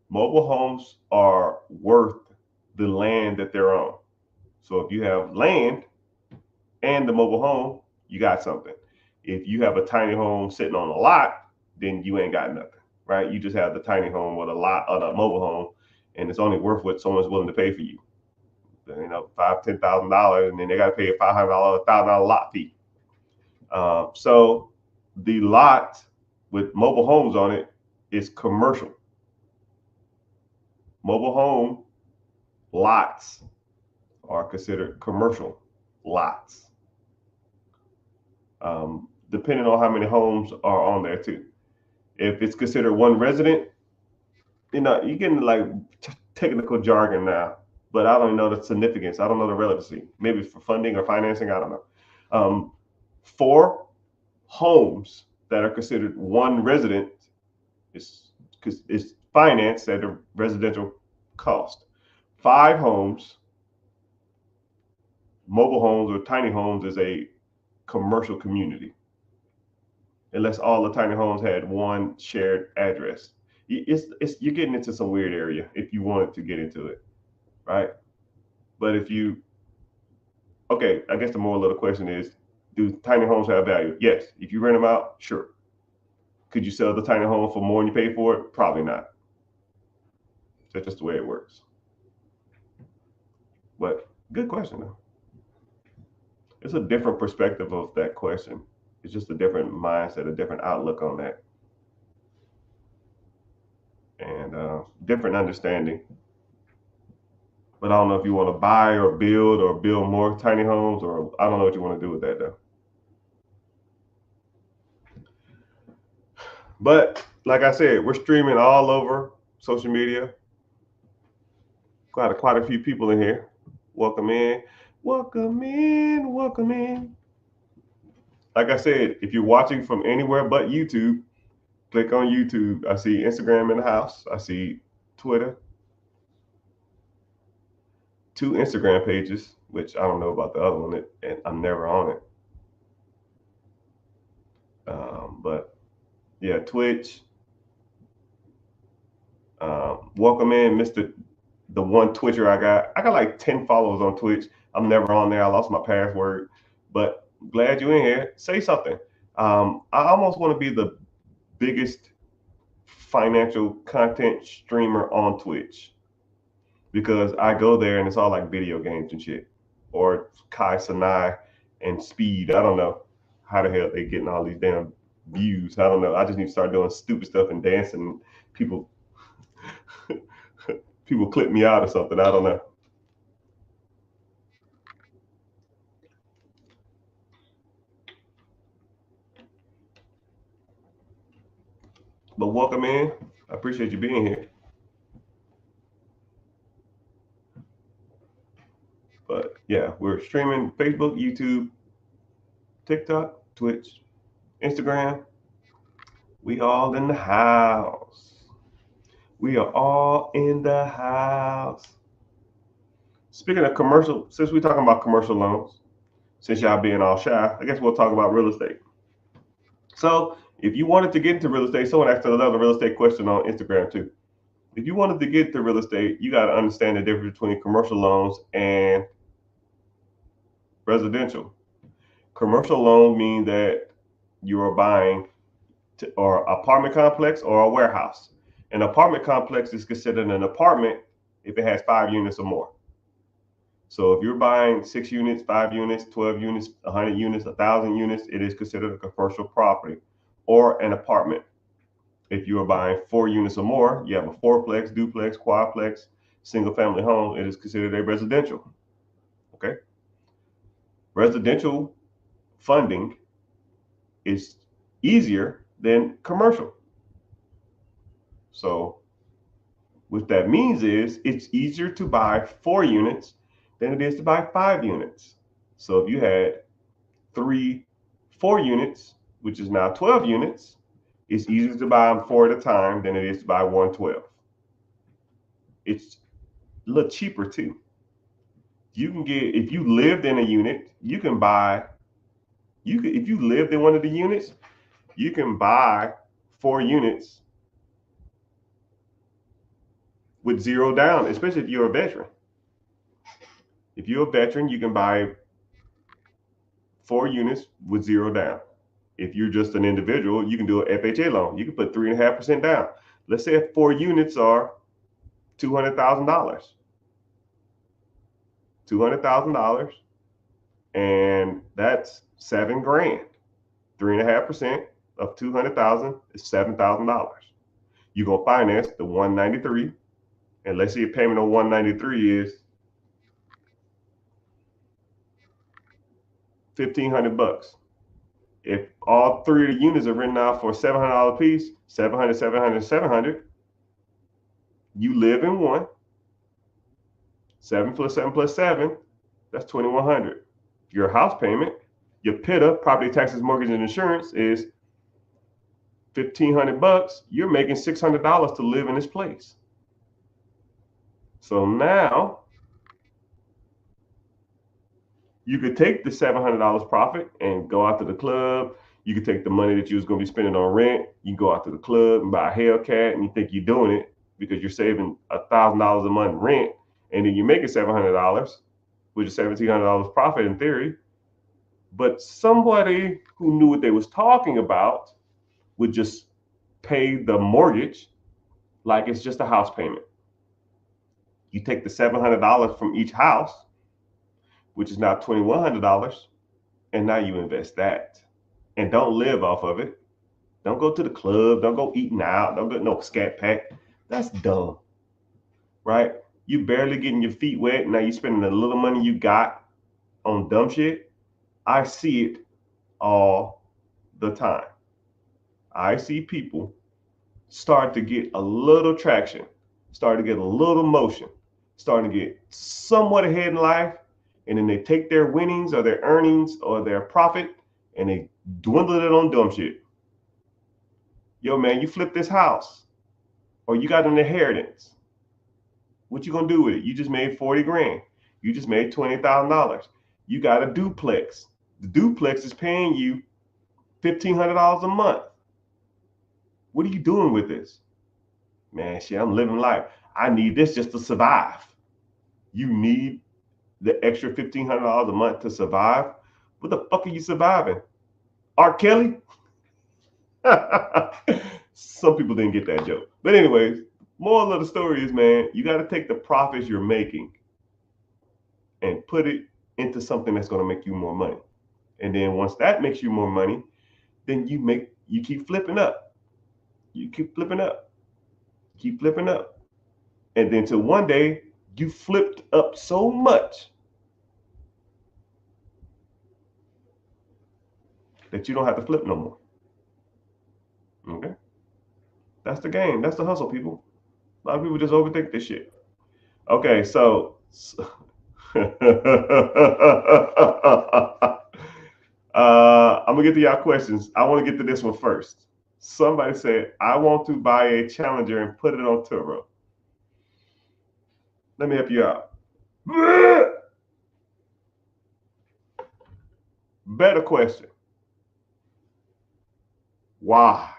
Mobile homes are worth the land that they're on. So if you have land and the mobile home, you got something. If you have a tiny home sitting on a lot, then you ain't got nothing, right? You just have the tiny home with a lot of the mobile home, and it's only worth what someone's willing to pay for you. You know, $5,000-$10,000, and then they got to pay a $500, $1,000 lot fee. So the lot with mobile homes on it is commercial. Mobile home lots are considered commercial lots, depending on how many homes are on there too. If it's considered one resident, you're getting like technical jargon now. but I don't know the significance. I don't know the relevancy. Maybe it's for funding or financing. I don't know. 4 homes that are considered one resident is because it's financed at a residential cost. 5 homes, mobile homes or tiny homes, is a commercial community. Unless all the tiny homes had one shared address, it's you're getting into some weird area if you wanted to get into it, right? But if you okay, I guess the moral of the question is, do tiny homes have value? Yes. If you rent them out, sure. Could you sell the tiny home for more than you paid for it? Probably not. That's just the way it works. But good question though. It's a different perspective of that question. It's just a different mindset, a different outlook on that, and different understanding. But I don't know if you want to buy or build more tiny homes, or I don't know what you want to do with that though. But like I said, we're streaming all over social media. Got quite a few people in here. Welcome in, welcome in, welcome in. Like I said, if you're watching from anywhere but YouTube, click on YouTube. I see Instagram in the house. I see Twitter. 2 Instagram pages, which I don't know about the other one, and I'm never on it. But yeah, Twitch. Welcome in, Mr. The one Twitcher I got. I got like 10 followers on Twitch. I'm never on there. I lost my password, but glad you're in here. Say something. I almost want to be the biggest financial content streamer on Twitch because I go there and it's all like video games and shit, or Kai Sanai and Speed. I don't know how the hell they getting all these damn views. I don't know. I just need to start doing stupid stuff and dancing. People, people clip me out or something. I don't know. But welcome in. I appreciate you being here. But yeah, we're streaming Facebook, YouTube, TikTok, Twitch, Instagram. We all in the house. We are all in the house. Speaking of commercial, since we're talking about commercial loans, since y'all being all shy, I guess we'll talk about real estate. So if you wanted to get into real estate, someone asked another real estate question on Instagram too. If you wanted to get into real estate, you got to understand the difference between commercial loans and residential. Commercial loan means that you are buying or apartment complex or a warehouse. An apartment complex is considered an apartment if it has 5 units or more. So if you're buying 6 units, 5 units, 12 units, 100 units, 1,000 units, it is considered a commercial property or an apartment. If you are buying 4 units or more, you have a fourplex, duplex, quadplex, single family home, it is considered a residential. Okay. Residential funding is easier than commercial. So what that means is it's easier to buy 4 units than it is to buy 5 units. So if you had 4 units, which is now 12 units, it's easier to buy them 4 at a time than it is to buy 112. It's a little cheaper too. You can get, if you lived in a unit, you can buy, if you lived in one of the units, you can buy 4 units with 0 down, especially if you're a veteran. If you're a veteran, you can buy 4 units with 0 down. If you're just an individual, you can do an FHA loan. You can put 3.5% down. Let's say if 4 units are $200,000. $200,000, and that's $7,000. 3.5% of 200,000 is $7,000. You're gonna finance the 193, and let's say your payment on 193 is $1,500. If all 3 of the units are written out for $700 a piece, 700, 700, 700, you live in one, 7 plus 7 plus 7, that's 2,100. Your house payment, your PITA, property taxes, mortgage, and insurance is $1,500. You're making $600 to live in this place. So now you could take the $700 profit and go out to the club. You could take the money that you was going to be spending on rent. You can go out to the club and buy a Hellcat, and you think you're doing it because you're saving $1,000 a month rent, and then you're making $700, which is $1,700 profit in theory. But somebody who knew what they was talking about would just pay the mortgage like it's just a house payment. You take the $700 from each house, which is now $2,100, and now you invest that. And don't live off of it. Don't go to the club. Don't go eating out. Don't get no scat pack. That's dumb, right? You barely getting your feet wet. Now you spending the little money you got on dumb shit. I see it all the time. I see people start to get a little traction, start to get a little motion, starting to get somewhat ahead in life, and then they take their winnings or their earnings or their profit and they dwindle it on dumb shit. Yo, man, you flip this house or you got an inheritance. What you gonna do with it? You just made 40 grand. You just made $20,000. You got a duplex. The duplex is paying you $1,500 a month. What are you doing with this? Man, shit, I'm living life. I need this just to survive. You need the extra $1,500 a month to survive? What the fuck are you surviving? R. Kelly? Some people didn't get that joke. But anyways, moral of the story is, man, you got to take the profits you're making and put it into something that's going to make you more money. And then once that makes you more money, then you keep flipping up. You keep flipping up. Keep flipping up. And then till one day you flipped up so much that you don't have to flip no more. Okay? That's the game. That's the hustle, people. A lot of people just overthink this shit. Okay, so I'm gonna get to y'all questions. I want to get to this one first. Somebody said, I want to buy a Challenger and put it on Turo. Let me help you out. Better question. Why?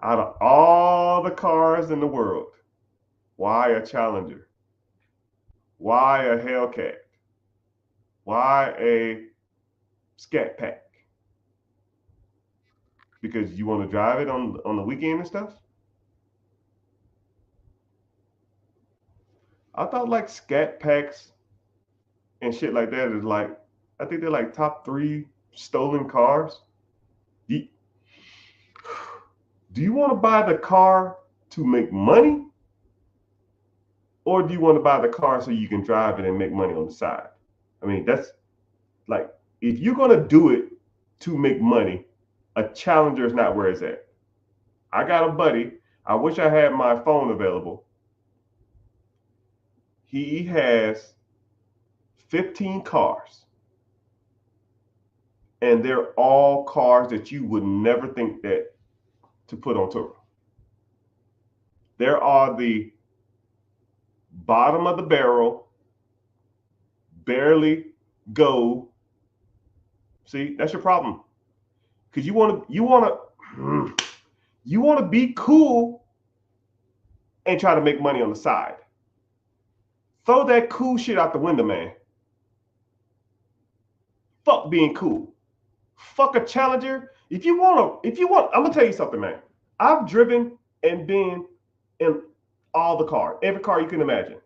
Out of all the cars in the world, why a Challenger? Why a Hellcat? Why a Scat Pack? Because you want to drive it on the weekend and stuff? I thought like Scat Packs and shit like that is like, I think they're like top 3 stolen cars. Do you want to buy the car to make money? Or do you want to buy the car so you can drive it and make money on the side? I mean, that's like, if you're going to do it to make money, a Challenger is not where it's at. I got a buddy. I wish I had my phone available. He has 15 cars. And they're all cars that you would never think that to put on Turo. There are the bottom of the barrel, barely go. See, that's your problem. Because you want to be cool and try to make money on the side. Throw that cool shit out the window, man. Fuck being cool. Fuck a Challenger. If you want, I'm gonna tell you something, man. I've driven and been in all the cars, every car you can imagine.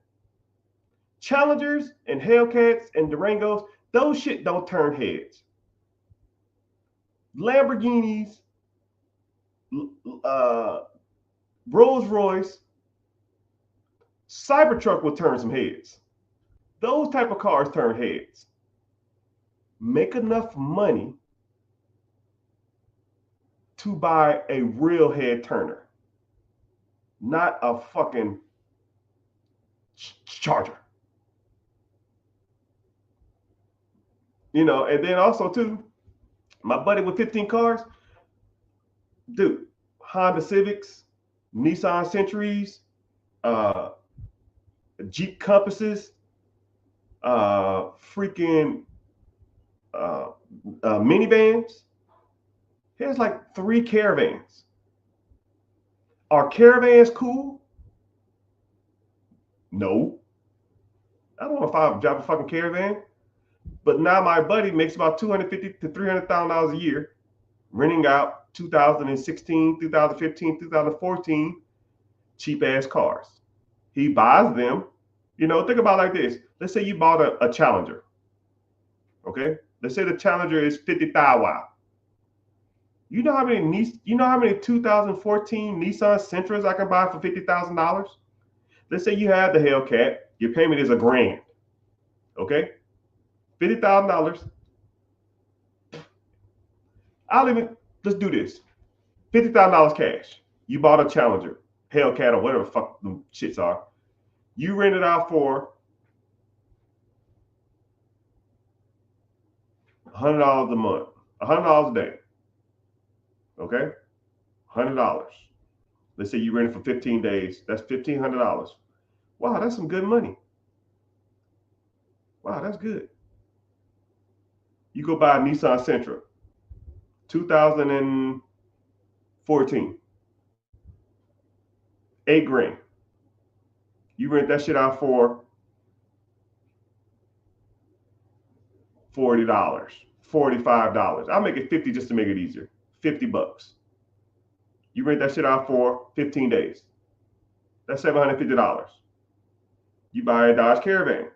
Challengers and Hellcats and Durangos, those shit don't turn heads. Lamborghinis, Rolls Royce, Cybertruck will turn some heads. Those type of cars turn heads. Make enough money to buy a real head turner, not a fucking Charger. You know, and then also too, my buddy with 15 cars, dude, Honda Civics, Nissan Centuries, uh, Jeep Compasses, freaking uh, minivans. He has like 3 caravans. Are caravans cool? No. I don't know if I drive a fucking caravan. But now my buddy makes about $250,000 to $300,000 a year, renting out 2016, 2015, 2014 cheap ass cars. He buys them. You know, think about it like this. Let's say you bought a Challenger. Okay. Let's say the Challenger is 50,000. You know how many 2014 Nissan Sentras I can buy for $50,000? Let's say you have the Hellcat. Your payment is $1,000. Okay. $50,000. Let's do this. $50,000 cash. You bought a Challenger, Hellcat, or whatever the fuck them shits are. You rent it out for $100 a month, $100 a day. Okay? $100. Let's say you rent it for 15 days. That's $1,500. Wow, that's some good money. Wow, that's good. You go buy a Nissan Sentra, 2014, $8,000. You rent that shit out for $40, $45. I'll make it 50 just to make it easier. $50. You rent that shit out for 15 days. That's $750. You buy a Dodge Caravan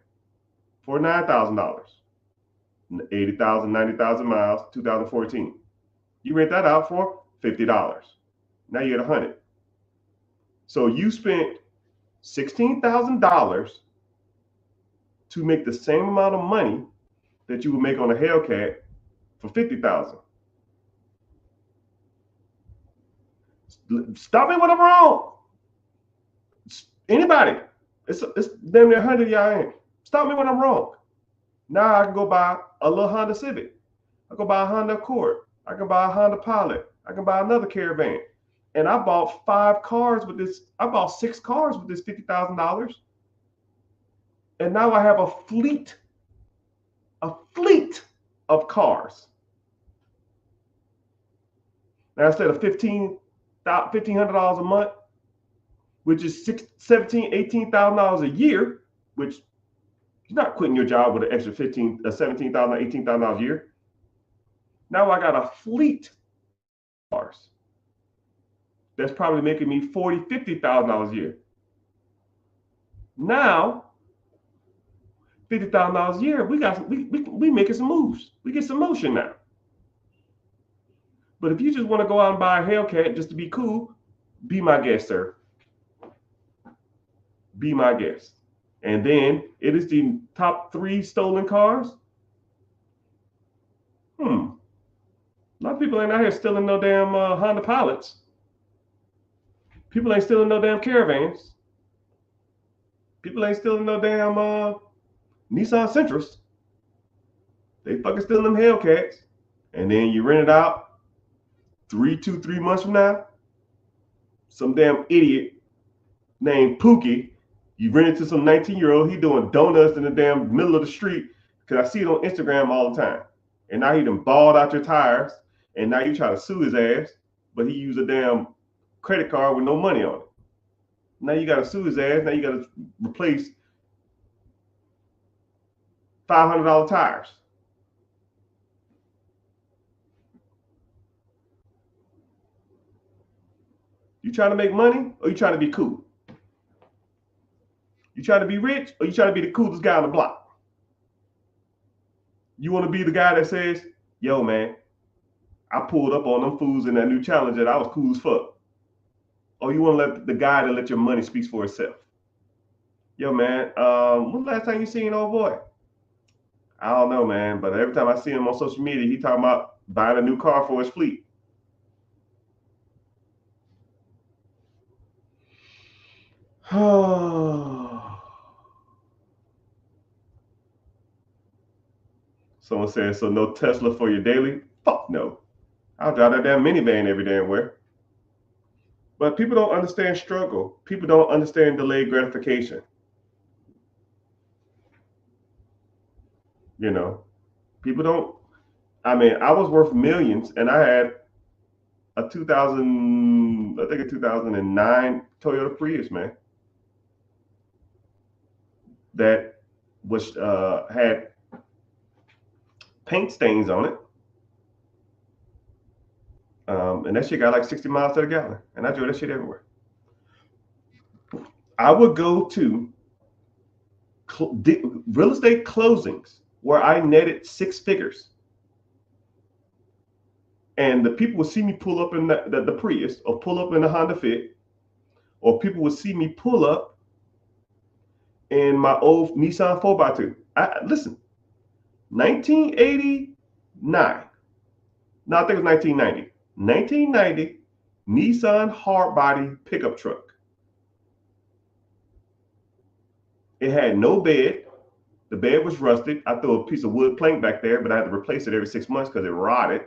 for $9,000. 80,000, 90,000 miles, 2014. You rent that out for $50. Now you're at $100. So you spent $16,000 to make the same amount of money that you would make on a Hellcat for $50,000. Stop me when I'm wrong. Anybody? It's damn near 100 y'all in. Stop me when I'm wrong. Now I can go buy a little Honda Civic. I can buy a Honda Accord. I can buy a Honda Pilot. I can buy another Caravan. And I bought 5 cars with this. I bought 6 cars with this $50,000. And now I have a fleet of cars. Now instead of $1,500 a month, which is $17,000, $18,000 a year, which you're not quitting your job with an extra $17,000, $18,000 a year. Now I got a fleet of cars that's probably making me $40,000, $50,000 a year. Now, $50,000 a year, we making some moves. We get some motion now. But if you just want to go out and buy a Hellcat just to be cool, be my guest, sir. Be my guest. And then it is the top 3 stolen cars. A lot of people ain't out here stealing no damn Honda Pilots. People ain't stealing no damn Caravans. People ain't stealing no damn Nissan Sentras. They fucking stealing them Hellcats. And then you rent it out 3 months from now. Some damn idiot named Pookie. You rent it to some 19-year-old. He doing donuts in the damn middle of the street. Because I see it on Instagram all the time. And now he done balled out your tires. And now you try to sue his ass. But he used a damn credit card with no money on it. Now you got to sue his ass. Now you got to replace $500 tires. You trying to make money or you trying to be cool? You trying to be rich or you trying to be the coolest guy on the block? You want to be the guy that says, yo, man, I pulled up on them fools in that new Challenger. I was cool as fuck. Or you want to let the guy that let your money speak for itself? Yo, man, when last time you seen old boy? I don't know, man, but every time I see him on social media, he talking about buying a new car for his fleet. Someone says, so no Tesla for your daily? Fuck no. I'll drive that damn minivan every damn where. But people don't understand struggle. People don't understand delayed gratification. You know, people don't. I mean, I was worth millions, and I had a 2000, I think a 2009 Toyota Prius, man, that was had paint stains on it. And that shit got like 60 miles to the gallon. And I drove that shit everywhere. I would go to real estate closings where I netted 6 figures. And the people would see me pull up in the Prius or pull up in the Honda Fit, or people would see me pull up in my old Nissan 4x2. Listen, 1989. No, I think it was 1990. 1990 Nissan hardbody pickup truck. It had no bed. The bed was rusted. I threw a piece of wood plank back there, but I had to replace it every 6 months because it rotted.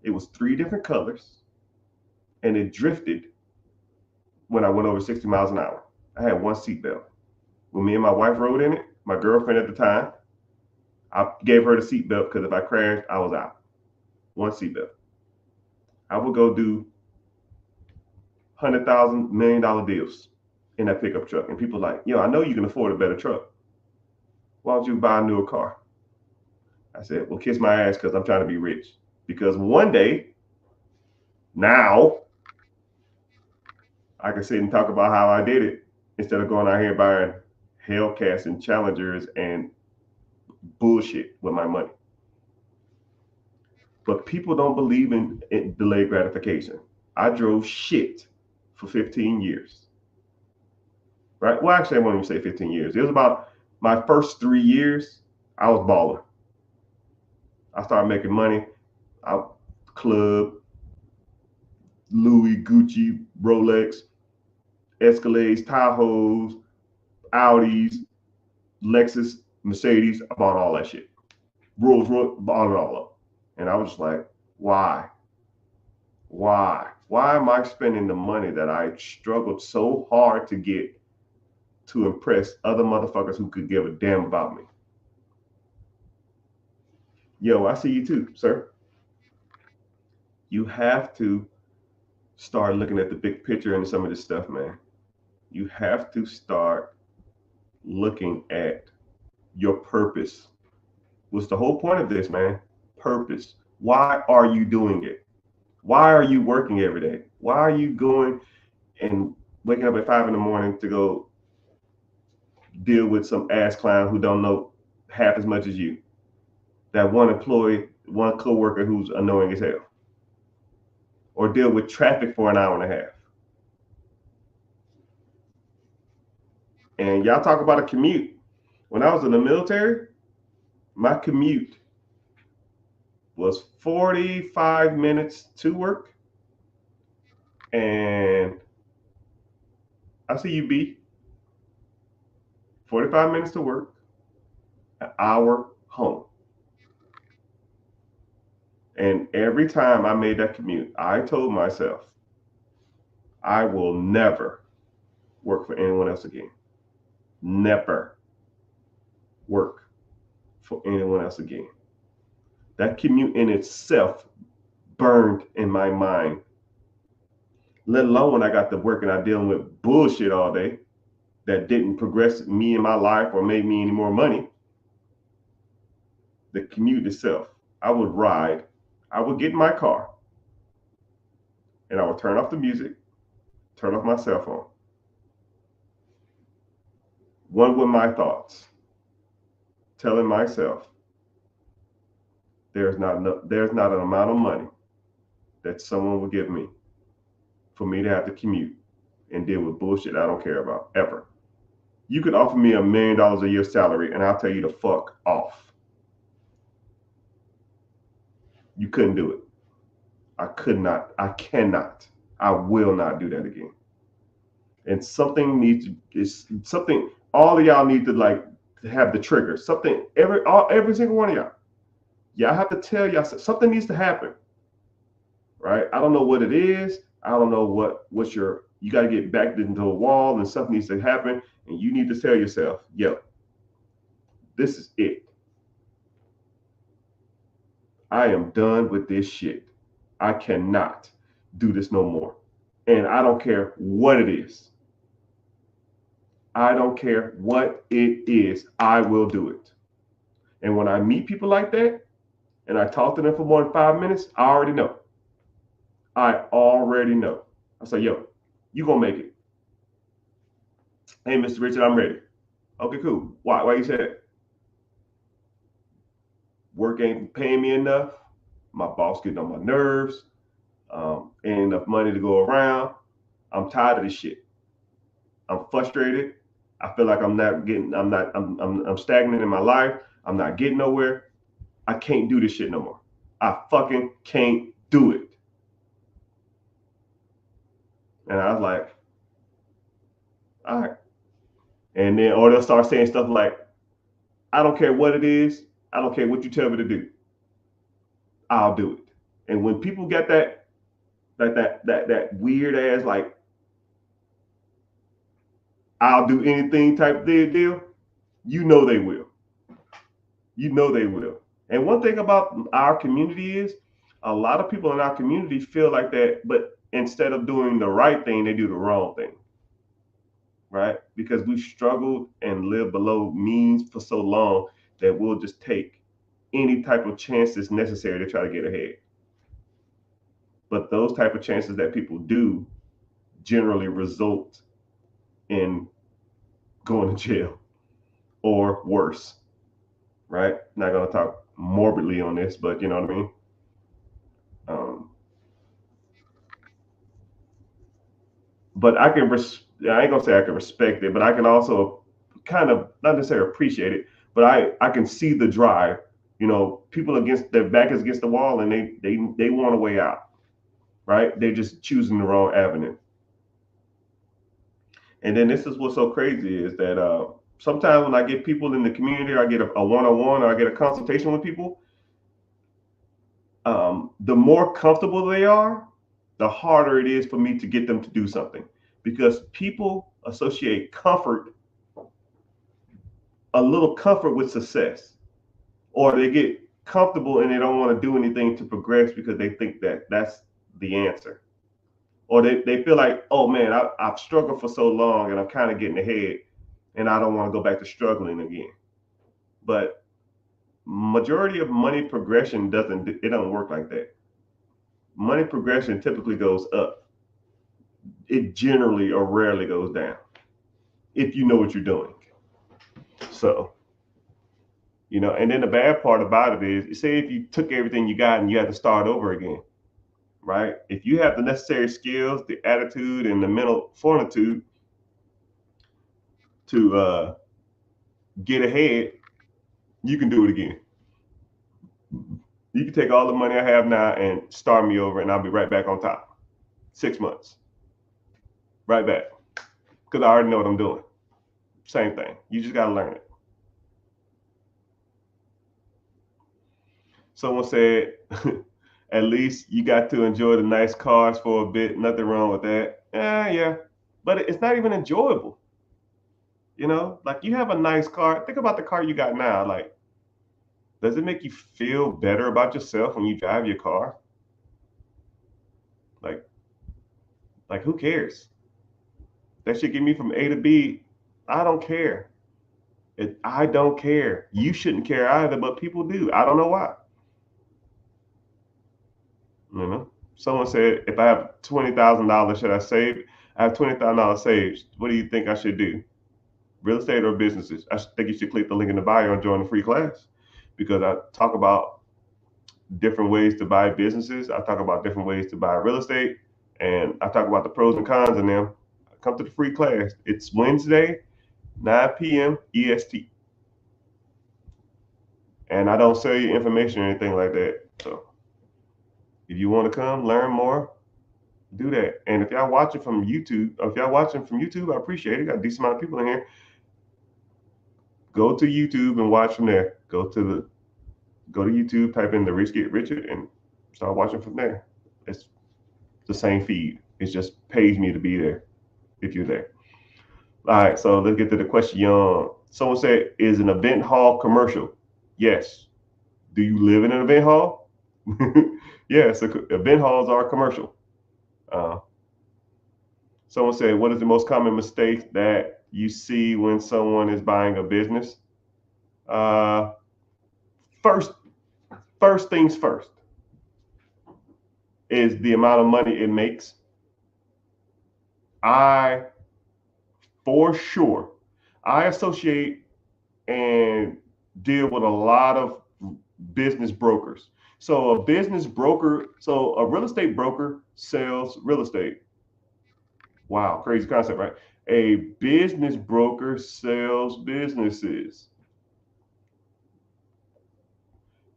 It was 3 different colors, and it drifted when I went over 60 miles an hour. I had one seatbelt. When me and my wife rode in it, my girlfriend at the time, I gave her the seatbelt because if I crashed, I was out. One seatbelt. I would go do $100,000, $1 million deals in that pickup truck. And people like, yo, I know you can afford a better truck. Why don't you buy a newer car? I said, well, kiss my ass because I'm trying to be rich. Because one day, now, I can sit and talk about how I did it instead of going out here buying Hellcats and Challengers and bullshit with my money. But people don't believe in delayed gratification. I drove shit for 15 years. Right? Well, actually, I won't even say 15 years. It was about my first 3 years, I was balling. I started making money. Club, Louis, Gucci, Rolex, Escalades, Tahoes, Audis, Lexus, Mercedes. I bought all that shit. Rolls Royce, bought it all up. And I was just like, why? Why? Why am I spending the money that I struggled so hard to get to impress other motherfuckers who could give a damn about me? Yo, I see you too, sir. You have to start looking at the big picture and some of this stuff, man. You have to start looking at your purpose. What's the whole point of this, man? Purpose. Why are you doing it? Why are you working every day? Why are you going and waking up at 5 in the morning to go deal with some ass clown who don't know half as much as you? That one employee, one coworker who's annoying as hell. Or deal with traffic for an hour and a half. And y'all talk about a commute. When I was in the military, my commute was 45 minutes to work. And I see you, B. 45 minutes to work, an hour home. And every time I made that commute, I told myself, I will never work for anyone else again. Never work for anyone else again. That commute in itself burned in my mind. Let alone when I got to work and I'm dealing with bullshit all day that didn't progress me in my life or make me any more money. The commute itself, I would ride, I would get in my car, and I would turn off the music, turn off my cell phone. One with my thoughts, telling myself, there's not an amount of money that someone will give me for me to have to commute and deal with bullshit I don't care about, ever. You could offer me $1 million a year salary and I'll tell you to fuck off. You couldn't do it. I could not. I cannot. I will not do that again. And something needs to, it's something, all of y'all need to like have the trigger. Something every single one of y'all have to tell y'all something needs to happen, right? I don't know what it is. I don't know what's your. You got to get back into a wall, and something needs to happen, and you need to tell yourself, yo, this is it. I am done with this shit. I cannot do this no more. And I don't care what it is. I don't care what it is. I will do it. And when I meet people like that and I talk to them for more than 5 minutes, I already know. I already know. I say, yo, you gonna make it. Hey, Mr. Richard, I'm ready. Okay, cool. Why you say that? Work ain't paying me enough. My boss getting on my nerves. Ain't enough money to go around. I'm tired of this shit. I'm frustrated. I feel like I'm stagnant in my life. I'm not getting nowhere. I can't do this shit no more. I fucking can't do it. And I was like, all right. And then, or they'll start saying stuff like, I don't care what it is. I don't care what you tell me to do. I'll do it. And when people get that weird ass, like, I'll do anything type deal, you know they will. You know they will. And one thing about our community is a lot of people in our community feel like that, but instead of doing the right thing, they do the wrong thing. Right? Because we've struggled and lived below means for so long that we'll just take any type of chances necessary to try to get ahead. But those type of chances that people do generally result in going to jail or worse. Right? Not going to talk morbidly on this, but you know what I mean? But I ain't gonna say I can respect it, but I can also kind of not necessarily appreciate it, but I can see the drive. You know, people against their back is against the wall and they want a way out, right? They're just choosing the wrong avenue. And then this is what's so crazy is that sometimes when I get people in the community, or I get a one-on-one, or I get a consultation with people, the more comfortable they are, the harder it is for me to get them to do something because people associate a little comfort with success, or they get comfortable and they don't want to do anything to progress because they think that that's the answer, or they feel like, oh man, I've struggled for so long and I'm kind of getting ahead and I don't want to go back to struggling again. But majority of money progression doesn't work like that. Money progression typically goes up. It generally or rarely goes down if you know what you're doing. So, and then the bad part about it is, say if you took everything you got and you had to start over again, right? If you have the necessary skills, the attitude, and the mental fortitude to get ahead, you can do it again. You can take all the money I have now and start me over, and I'll be right back on top. 6 months, right back, because I already know what I'm doing. Same thing. You just got to learn it. Someone said, at least you got to enjoy the nice cars for a bit. Nothing wrong with that. Yeah. But it's not even enjoyable. Like you have a nice car. Think about the car you got now. Like, does it make you feel better about yourself when you drive your car? Like who cares? That should get me from A to B. I don't care. I don't care. You shouldn't care either, but people do. I don't know why. Someone said, if I have $20,000, should I save? I have $20,000 saved. What do you think I should do? Real estate or businesses? I think you should click the link in the bio and join the free class because I talk about different ways to buy businesses. I talk about different ways to buy real estate, and I talk about the pros and cons in them. Come to the free class. It's Wednesday, 9 p.m. EST. And I don't sell you information or anything like that. So if you want to come learn more, do that. And if y'all watching from YouTube, I appreciate it. Got a decent amount of people in here. Go to YouTube and watch from there. Go to YouTube, type in the Rich Get Richard, and start watching from there. It's the same feed. It just pays me to be there if you're there. All right, so let's get to the question. Someone said, "Is an event hall commercial?" Yes. Do you live in an event hall? Yes, event halls are commercial. Uh, Someone said, "What is the most common mistake that you see when someone is buying a business?" Uh, first, first things first is the amount of money it makes. I, for sure, I associate and deal with a lot of business brokers. So a real estate broker sells real estate. Wow, crazy concept, right? A business broker sells businesses.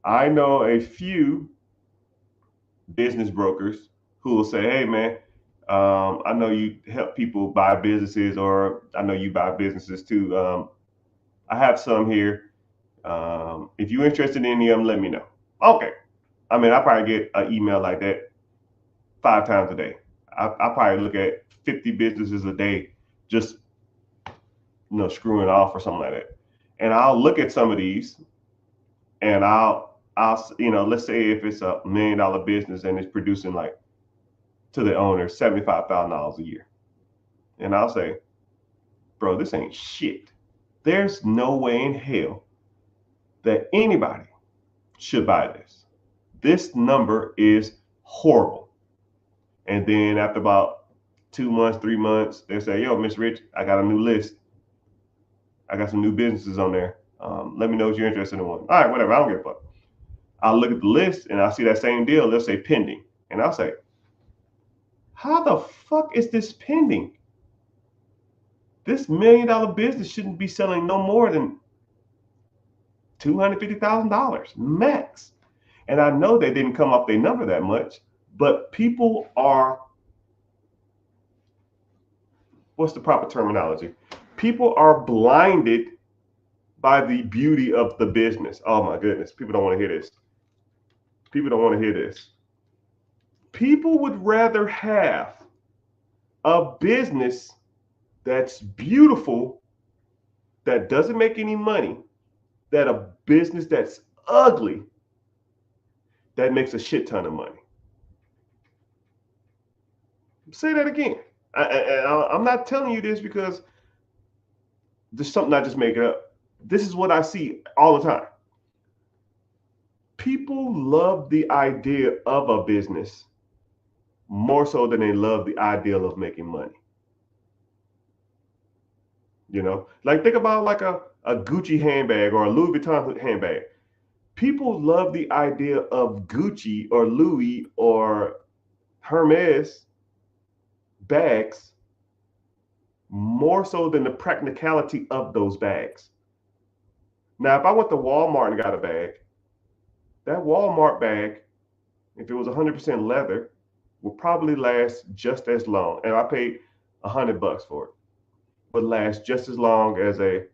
I know a few business brokers who will say, "Hey, man, I know you help people buy businesses, or I know you buy businesses too. I have some here. If you're interested in any of them, let me know." Okay. I mean, I probably get an email like that 5 times a day. I probably look at 50 businesses a day, just screwing off or something like that. And I'll look at some of these, and I'll let's say if it's $1 million business and it's producing like to the owner $75,000 a year, and I'll say, bro, this ain't shit. There's no way in hell that anybody should buy this. This number is horrible. And then after about 2 months, 3 months, they say, "Yo, Mr. Rich, I got a new list. I got some new businesses on there. Let me know if you're interested in one." All right, whatever. I don't give a fuck. I'll look at the list and I'll see that same deal. They'll say pending. And I'll say, how the fuck is this pending? This $1 million business shouldn't be selling no more than $250,000 max. And I know they didn't come up their number that much, but people are, what's the proper terminology? People are blinded by the beauty of the business. Oh my goodness. People don't want to hear this. People don't want to hear this. People would rather have a business that's beautiful, that doesn't make any money, than a business that's ugly, that makes a shit ton of money. Say that again. I'm not telling you this because this is something I just make up. This is what I see all the time. People love the idea of a business more so than they love the ideal of making money. Like think about like a Gucci handbag or a Louis Vuitton handbag. People love the idea of Gucci or Louis or Hermes bags more so than the practicality of those bags. Now, if I went to Walmart and got a bag, that Walmart bag, if it was 100% leather, would probably last just as long. And I paid $100 for it. Would last just as long as a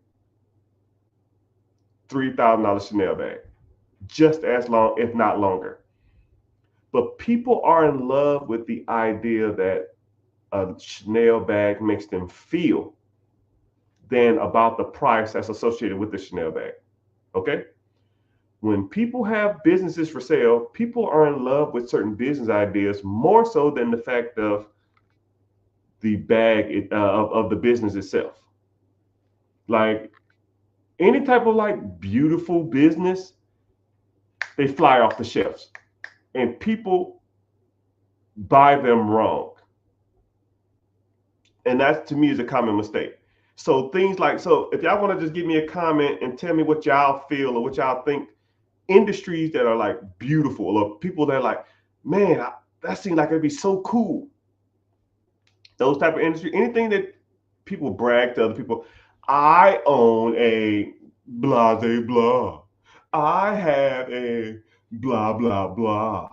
$3,000 Chanel bag. Just as long, if not longer. But people are in love with the idea that a Chanel bag makes them feel than about the price that's associated with the Chanel bag. Okay? When people have businesses for sale, people are in love with certain business ideas more so than the fact of the bag of the business itself. Like any type of like beautiful business, they fly off the shelves, and people buy them wrong. And that to me is a common mistake. So things like, so if y'all want to just give me a comment and tell me what y'all feel or what y'all think, industries that are like beautiful or people that are like, man, that seems like it'd be so cool. Those type of industry, anything that people brag to other people, I own a blah blah blah. I have a blah blah blah.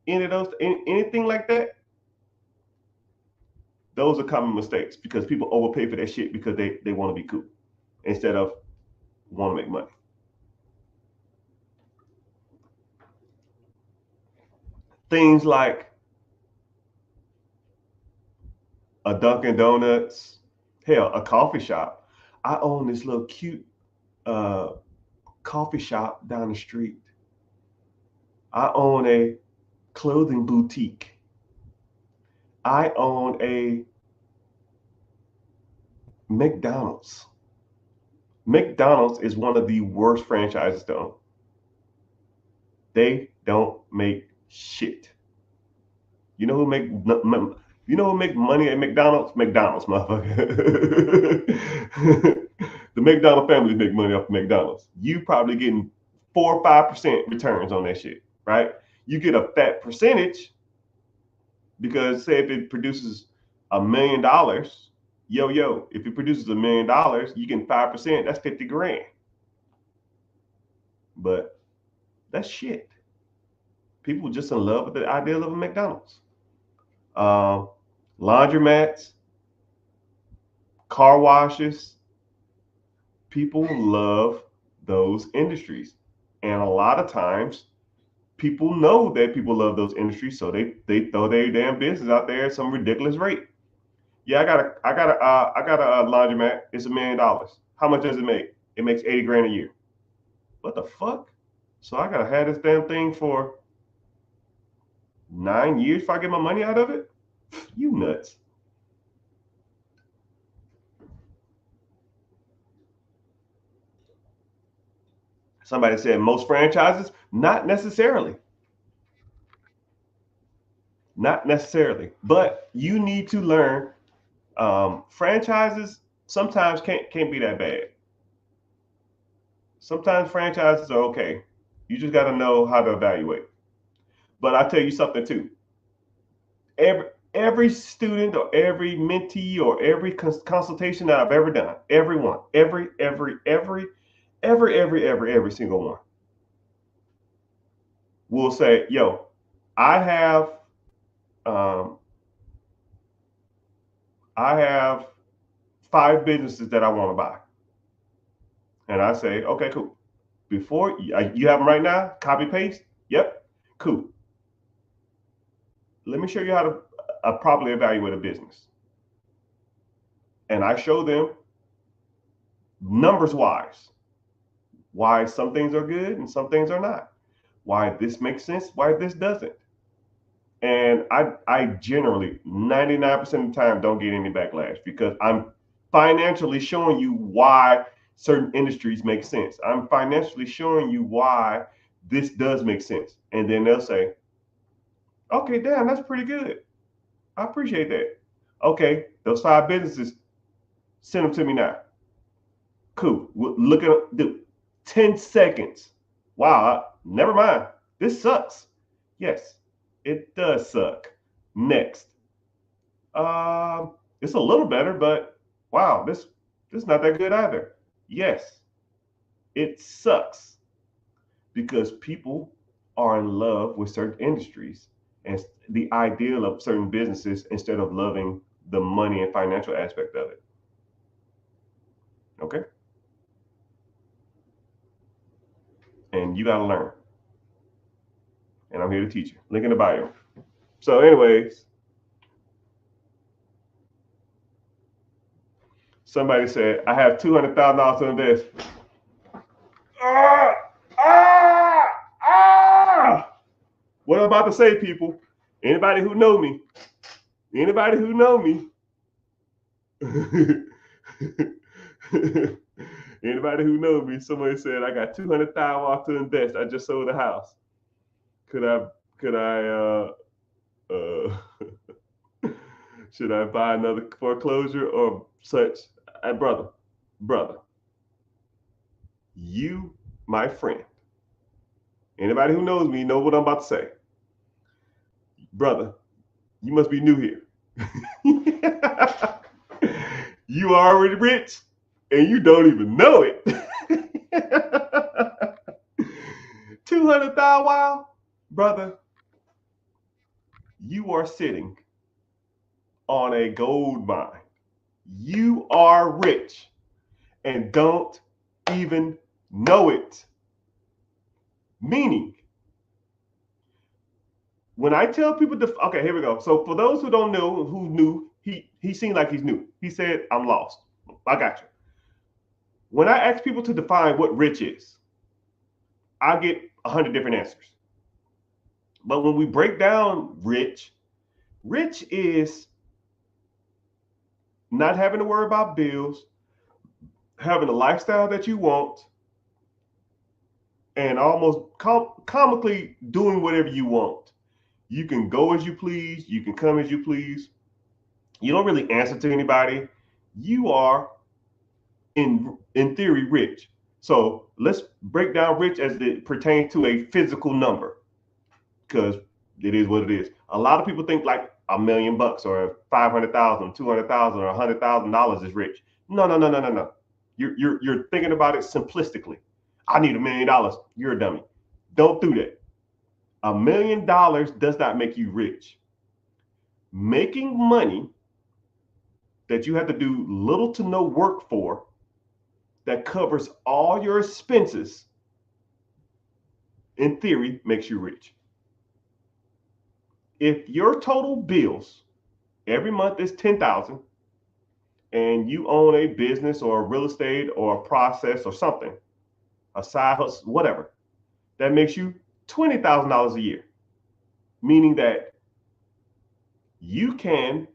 Any of those, anything like that, those are common mistakes because people overpay for that shit because they want to be cool instead of want to make money. Things like a Dunkin' Donuts, hell, a coffee shop. I own this little cute coffee shop down the street. I own a clothing boutique. I own a McDonald's. McDonald's is one of the worst franchises to own. They don't make shit. You know who make money at McDonald's? McDonald's, motherfucker. The McDonald family make money off of McDonald's. You probably getting 4 or 5% returns on that shit, right? You get a fat percentage because say if it produces $1 million, if it produces $1 million, you get 5%, that's 50 grand. But that's shit. People just in love with the idea of a McDonald's. Laundromats, car washes. People love those industries. And a lot of times people know that people love those industries, so they throw their damn business out there at some ridiculous rate. Yeah, I got a laundromat. It's $1 million. How much does it make? It makes 80 grand a year. What the fuck? So I gotta have this damn thing for 9 years if I get my money out of it? You nuts. Somebody said most franchises, not necessarily. Not necessarily, but you need to learn. Franchises sometimes can't be that bad. Sometimes franchises are okay. You just got to know how to evaluate. But I'll tell you something too. Every student or every mentee or every consultation that I've ever done, everyone, every single one will say, "Yo, I have um, I have 5 businesses that I want to buy." And I say, "Okay, cool. Before you have them right now, copy paste. Yep, cool. Let me show you how to properly evaluate a business." And I show them numbers wise why some things are good and some things are not, why this makes sense, why this doesn't. And I generally 99% of the time don't get any backlash because I'm financially showing you why certain industries make sense. I'm financially showing you why this does make sense. And then they'll say, "Okay, damn, that's pretty good. I appreciate that. Okay, those 5 businesses, send them to me now." Cool. Look at the 10 seconds. Wow, never mind. This sucks. Yes, it does suck. Next. It's a little better, but wow, this is not that good either. Yes, it sucks because people are in love with certain industries and the ideal of certain businesses instead of loving the money and financial aspect of it. Okay? And you got to learn. And I'm here to teach you. Link in the bio. So, anyways, somebody said, "I have $200,000 to invest." Ah, ah, ah. What I'm about to say, people, anybody who know me, anybody who know me, somebody said, "I got $200,000 to invest. I just sold a house. Could I uh should I buy another foreclosure or such?" Brother, you, my friend, anybody who knows me know what I'm about to say. Brother, you must be new here. You are already rich and you don't even know it. 200,000, wow, brother, you are sitting on a gold mine. You are rich and don't even know it. Meaning, when I tell people okay, here we go. So for those who don't know, who knew, he seemed like he's new. He said, I'm lost. I got you. When I ask people to define what rich is, I get 100 different answers. But when we break down rich is not having to worry about bills, having a lifestyle that you want, and almost comically doing whatever you want. You can go as you please. You can come as you please. You don't really answer to anybody. You are, in theory, rich. So let's break down rich as it pertains to a physical number, because it is what it is. A lot of people think like $1 million or 500,000, 200,000, or $100,000 is rich. No. You're thinking about it simplistically. I need $1 million. You're a dummy. Don't do that. $1 million does not make you rich. Making money that you have to do little to no work for, that covers all your expenses, in theory, makes you rich. If your total bills every month is $10,000 and you own a business or a real estate or a process or something, a side hustle, whatever, that makes you $20,000 a year. Meaning that you can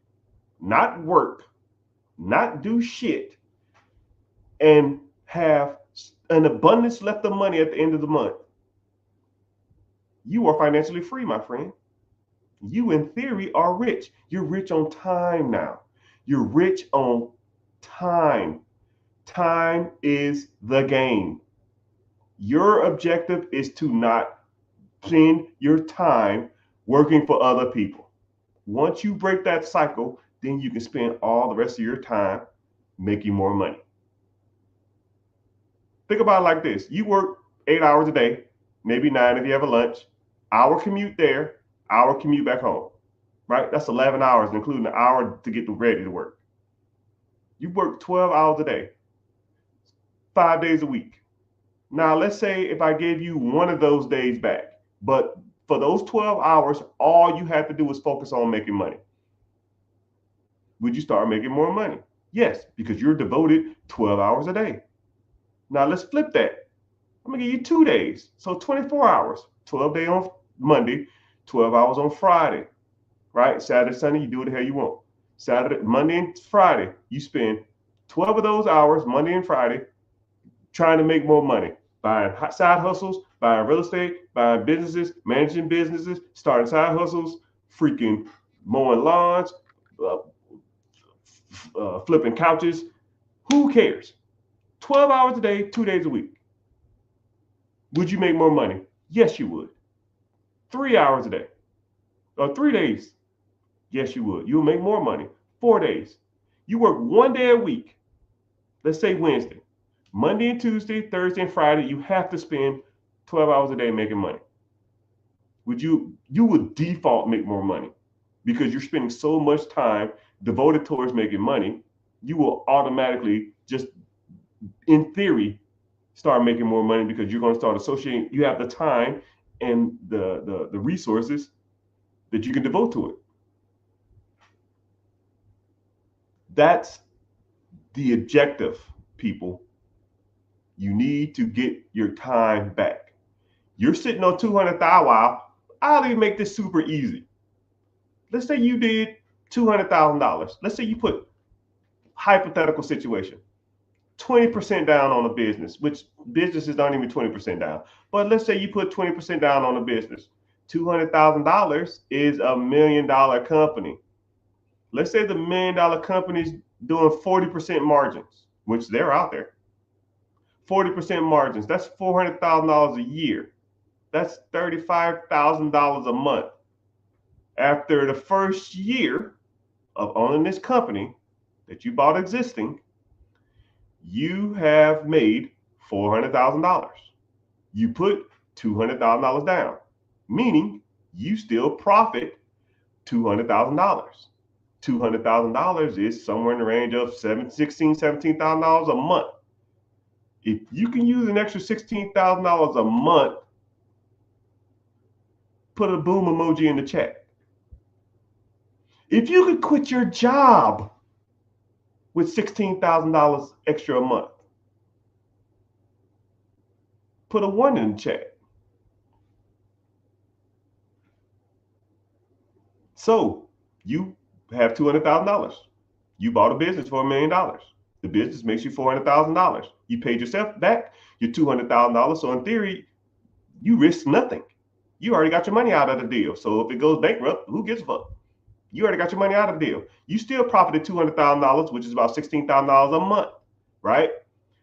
not work, not do shit, and have an abundance left of money at the end of the month. You are financially free, my friend. You, in theory, are rich. You're rich on time now. You're rich on time. Time is the game. Your objective is to not spend your time working for other people. Once you break that cycle, then you can spend all the rest of your time making more money. Think about it like this. You work 8 hours a day, maybe 9 if you have a lunch, hour commute there, hour commute back home, right? That's 11 hours, including an hour to get ready to work. You work 12 hours a day, 5 days a week. Now, let's say if I gave you one of those days back, but for those 12 hours, all you have to do is focus on making money. Would you start making more money? Yes, because you're devoted 12 hours a day. Now, let's flip that. I'm going to give you 2 days. So 24 hours, 12 days on Monday, 12 hours on Friday, right? Saturday, Sunday, you do what the hell you want. Saturday, Monday and Friday, you spend 12 of those hours, Monday and Friday, trying to make more money. Buying side hustles, buying real estate, buying businesses, managing businesses, starting side hustles, freaking mowing lawns, flipping couches. Who cares? 12 hours a day, 2 days a week. Would you make more money? Yes, you would. 3 hours a day, or 3 days. Yes, you would. You'll make more money. 4 days. You work 1 day a week. Let's say Wednesday. Monday and Tuesday, Thursday and Friday, you have to spend 12 hours a day making money. You would default make more money because you're spending so much time devoted towards making money. You will automatically, just in theory, start making more money because you're going to start associating. You have the time and the resources that you can devote to it. That's the objective, people. You need to get your time back. You're sitting on 200,000. I'll even make this super easy. Let's say you did $200,000. Let's say you put, hypothetical situation, 20% down on a business, which businesses don't even 20% down. But let's say you put 20% down on a business. $200,000 is $1 million company. Let's say the $1 million company is doing 40% margins, which they're out there. 40% margins, that's $400,000 a year. That's $35,000 a month. After the first year of owning this company that you bought existing, you have made $400,000. You put $200,000 down, meaning you still profit $200,000. $200,000 is somewhere in the range of $17,000 a month. If you can use an extra $16,000 a month, put a boom emoji in the chat. If you could quit your job with $16,000 extra a month, put a 1 in the chat. So you have $200,000. You bought a business for $1 million. The business makes you $400,000. You paid yourself back your $200,000. So in theory, you risk nothing. You already got your money out of the deal. So if it goes bankrupt, who gives a fuck? You already got your money out of the deal. You still profited $200,000, which is about $16,000 a month, right?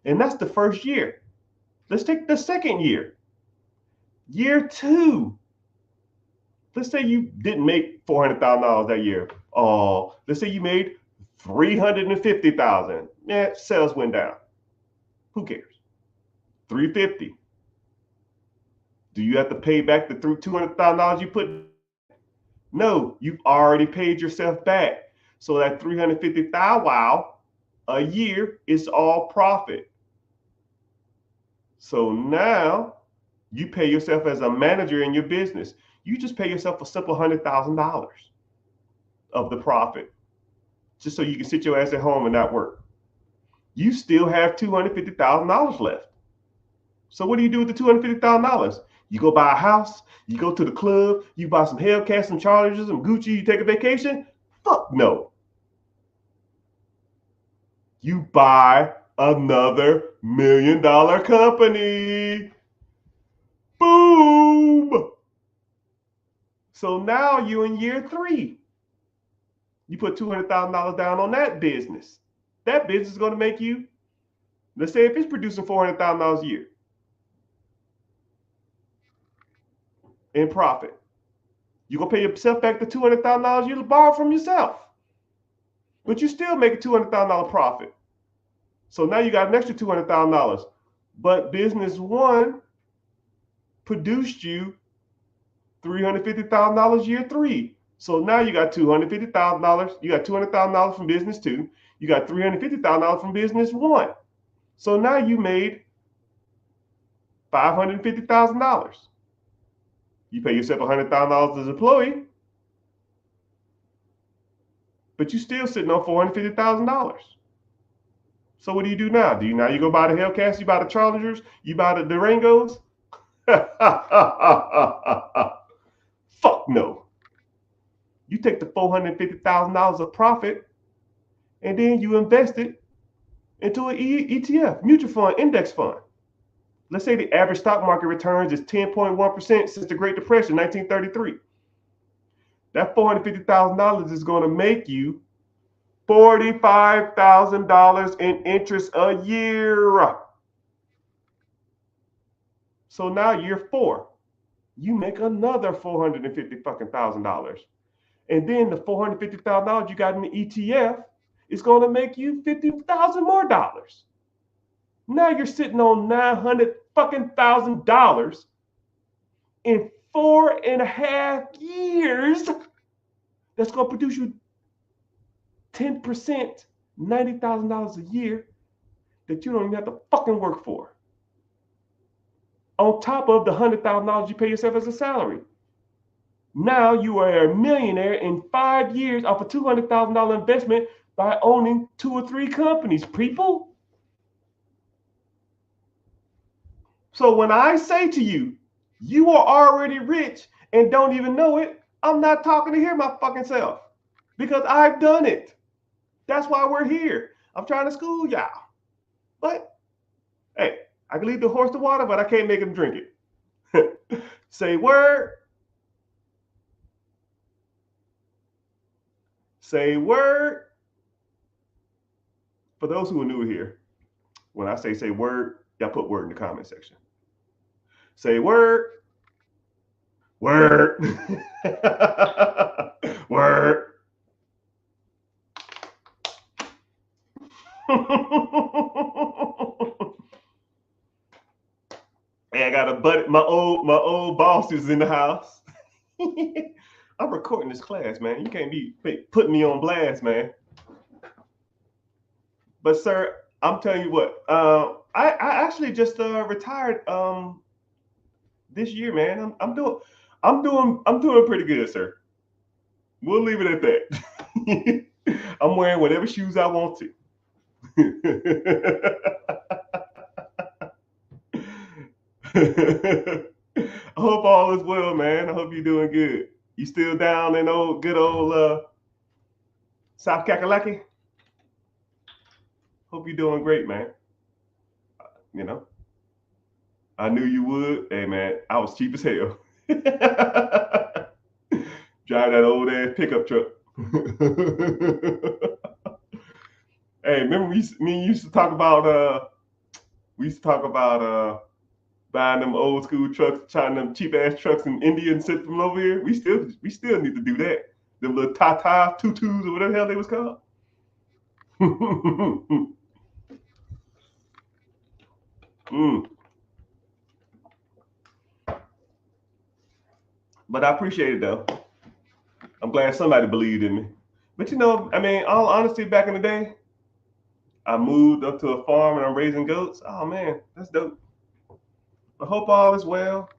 And that's the first year. Let's take the second year. Year 2. Let's say you didn't make $400,000 that year. Let's say you made $350,000. Yeah, sales went down. Who cares? $350,000. Do you have to pay back the $200,000 you put? No, you've already paid yourself back. So that $350,000 a year is all profit. So now you pay yourself as a manager in your business. You just pay yourself a simple $100,000 of the profit, just so you can sit your ass at home and not work. You still have $250,000 left. So what do you do with the $250,000? You go buy a house, you go to the club, you buy some Hellcats, some Chargers, some Gucci, you take a vacation? Fuck no. You buy another $1 million company. Boom. So now you're in year 3. You put $200,000 down on that business. That business is going to make you, let's say if it's producing $400,000 a year in profit, you're going to pay yourself back the $200,000 you borrowed from yourself. But you still make a $200,000 profit. So now you got an extra $200,000. But business 1 produced you $350,000 year 3. So now you got $250,000. You got $200,000 from business 2. You got $350,000 from business 1. So now you made $550,000. You pay yourself $100,000 as an employee, but you're still sitting on $450,000. So what do you do now? You go buy the Hellcats, you buy the Chargers, you buy the Durangos? Fuck no. You take the $450,000 of profit and then you invest it into an ETF, mutual fund, index fund. Let's say the average stock market returns is 10.1% since the Great Depression, 1933. That $450,000 is going to make you $45,000 in interest a year. So now year 4, you make another $450,000. And then the $450,000 you got in the ETF is going to make you $50,000 more dollars. Now you're sitting on $900,000 in 4.5 years. That's going to produce you 10%, $90,000 a year that you don't even have to fucking work for. On top of the $100,000 you pay yourself as a salary. Now you are a millionaire in 5 years off a $200,000 investment by owning 2 or 3 companies, people. So when I say to you, you are already rich and don't even know it, I'm not talking to hear my fucking self, because I've done it. That's why we're here. I'm trying to school y'all. But hey, I can lead the horse to water, but I can't make him drink it. Say word. Say word. For those who are new here, when I say word, y'all put word in the comment section. Say word. Word. Word. Hey, I got a buddy. My old boss is in the house. I'm recording this class, man. You can't be putting me on blast, man. But sir, I'm telling you what. I actually just retired this year, man. I'm doing pretty good, sir. We'll leave it at that. I'm wearing whatever shoes I want to. I hope all is well, man. I hope you're doing good. You still down in good old South Kakalaki? Hope you're doing great, man. You know, I knew you would. Hey, man, I was cheap as hell. Drive that old ass pickup truck. Hey, remember me and you used to talk about we used to talk about buying them old school trucks, trying them cheap ass trucks in India and sent them over here. We still need to do that. Them little Tata tutus or whatever the hell they was called. Mm. But I appreciate it though. I'm glad somebody believed in me. But I mean, all honesty, back in the day, I moved up to a farm and I'm raising goats. Oh man, that's dope. I hope all is well.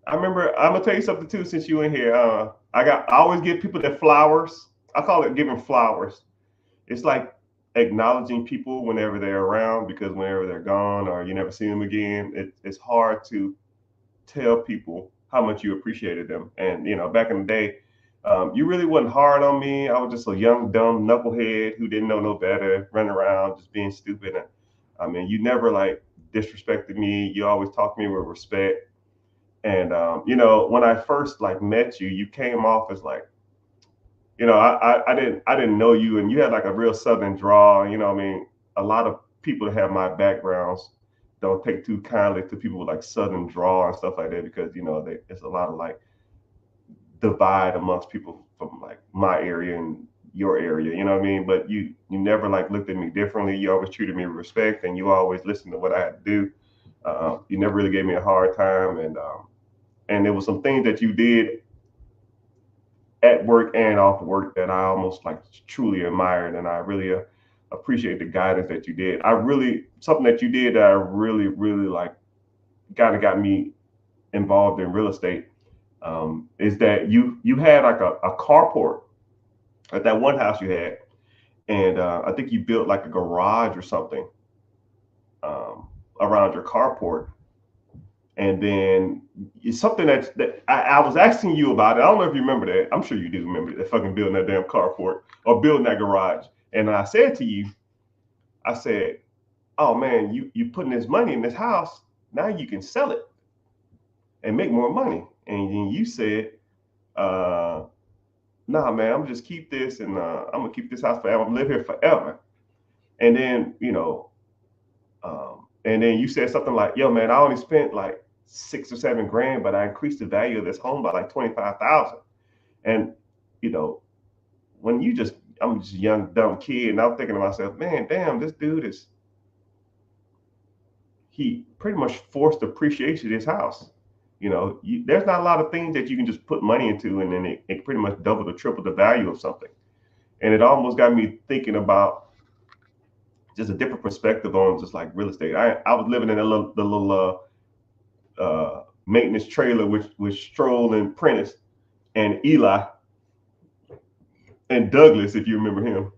I remember I'm gonna tell you something too since you in here. I always give people their flowers. I call it giving flowers. It's like acknowledging people whenever they're around because whenever they're gone or you never see them again, it's hard to tell people how much you appreciated them. And back in the day, you really wasn't hard on me. I was just a young, dumb knucklehead who didn't know no better, running around just being stupid. And I mean, you never like disrespected me. You always talked to me with respect. And when I first like met you, you came off as like, I didn't know you, and you had like a real southern drawl. I mean, a lot of people that have my backgrounds don't take too kindly to people with like southern drawl and stuff like that because there's a lot of like divide amongst people from like my area and your area. You know what I mean? But you never like looked at me differently. You always treated me with respect, and you always listened to what I had to do. You never really gave me a hard time, and there was some things that you did at work and off work that I almost like truly admired, and I really appreciate the guidance that you did. I really something that you did that I really really like kind of got me involved in real estate. Is that you had like a carport at that one house you had, and I think you built like a garage or something around your carport, and then it's something that I was asking you about it. I don't know if you remember that. I'm sure you do remember that fucking building that damn carport or building that garage. And I said to you, I said, "Oh man, you putting this money in this house. Now you can sell it and make more money." And then you said, "Nah, man, I'm just keep this and I'm gonna keep this house forever. I'm gonna live here forever." And then and then you said something like, "Yo, man, I only spent like 6 or 7 grand, but I increased the value of this home by like 25,000." And you know, when I'm just a young dumb kid, and I'm thinking to myself, "Man, damn, this dude he pretty much forced appreciation of his house." There's not a lot of things that you can just put money into, and then it pretty much double or triple the value of something. And it almost got me thinking about just a different perspective on just like real estate. I was living in the little maintenance trailer with Stroll and Prentice and Eli and Douglas, if you remember him.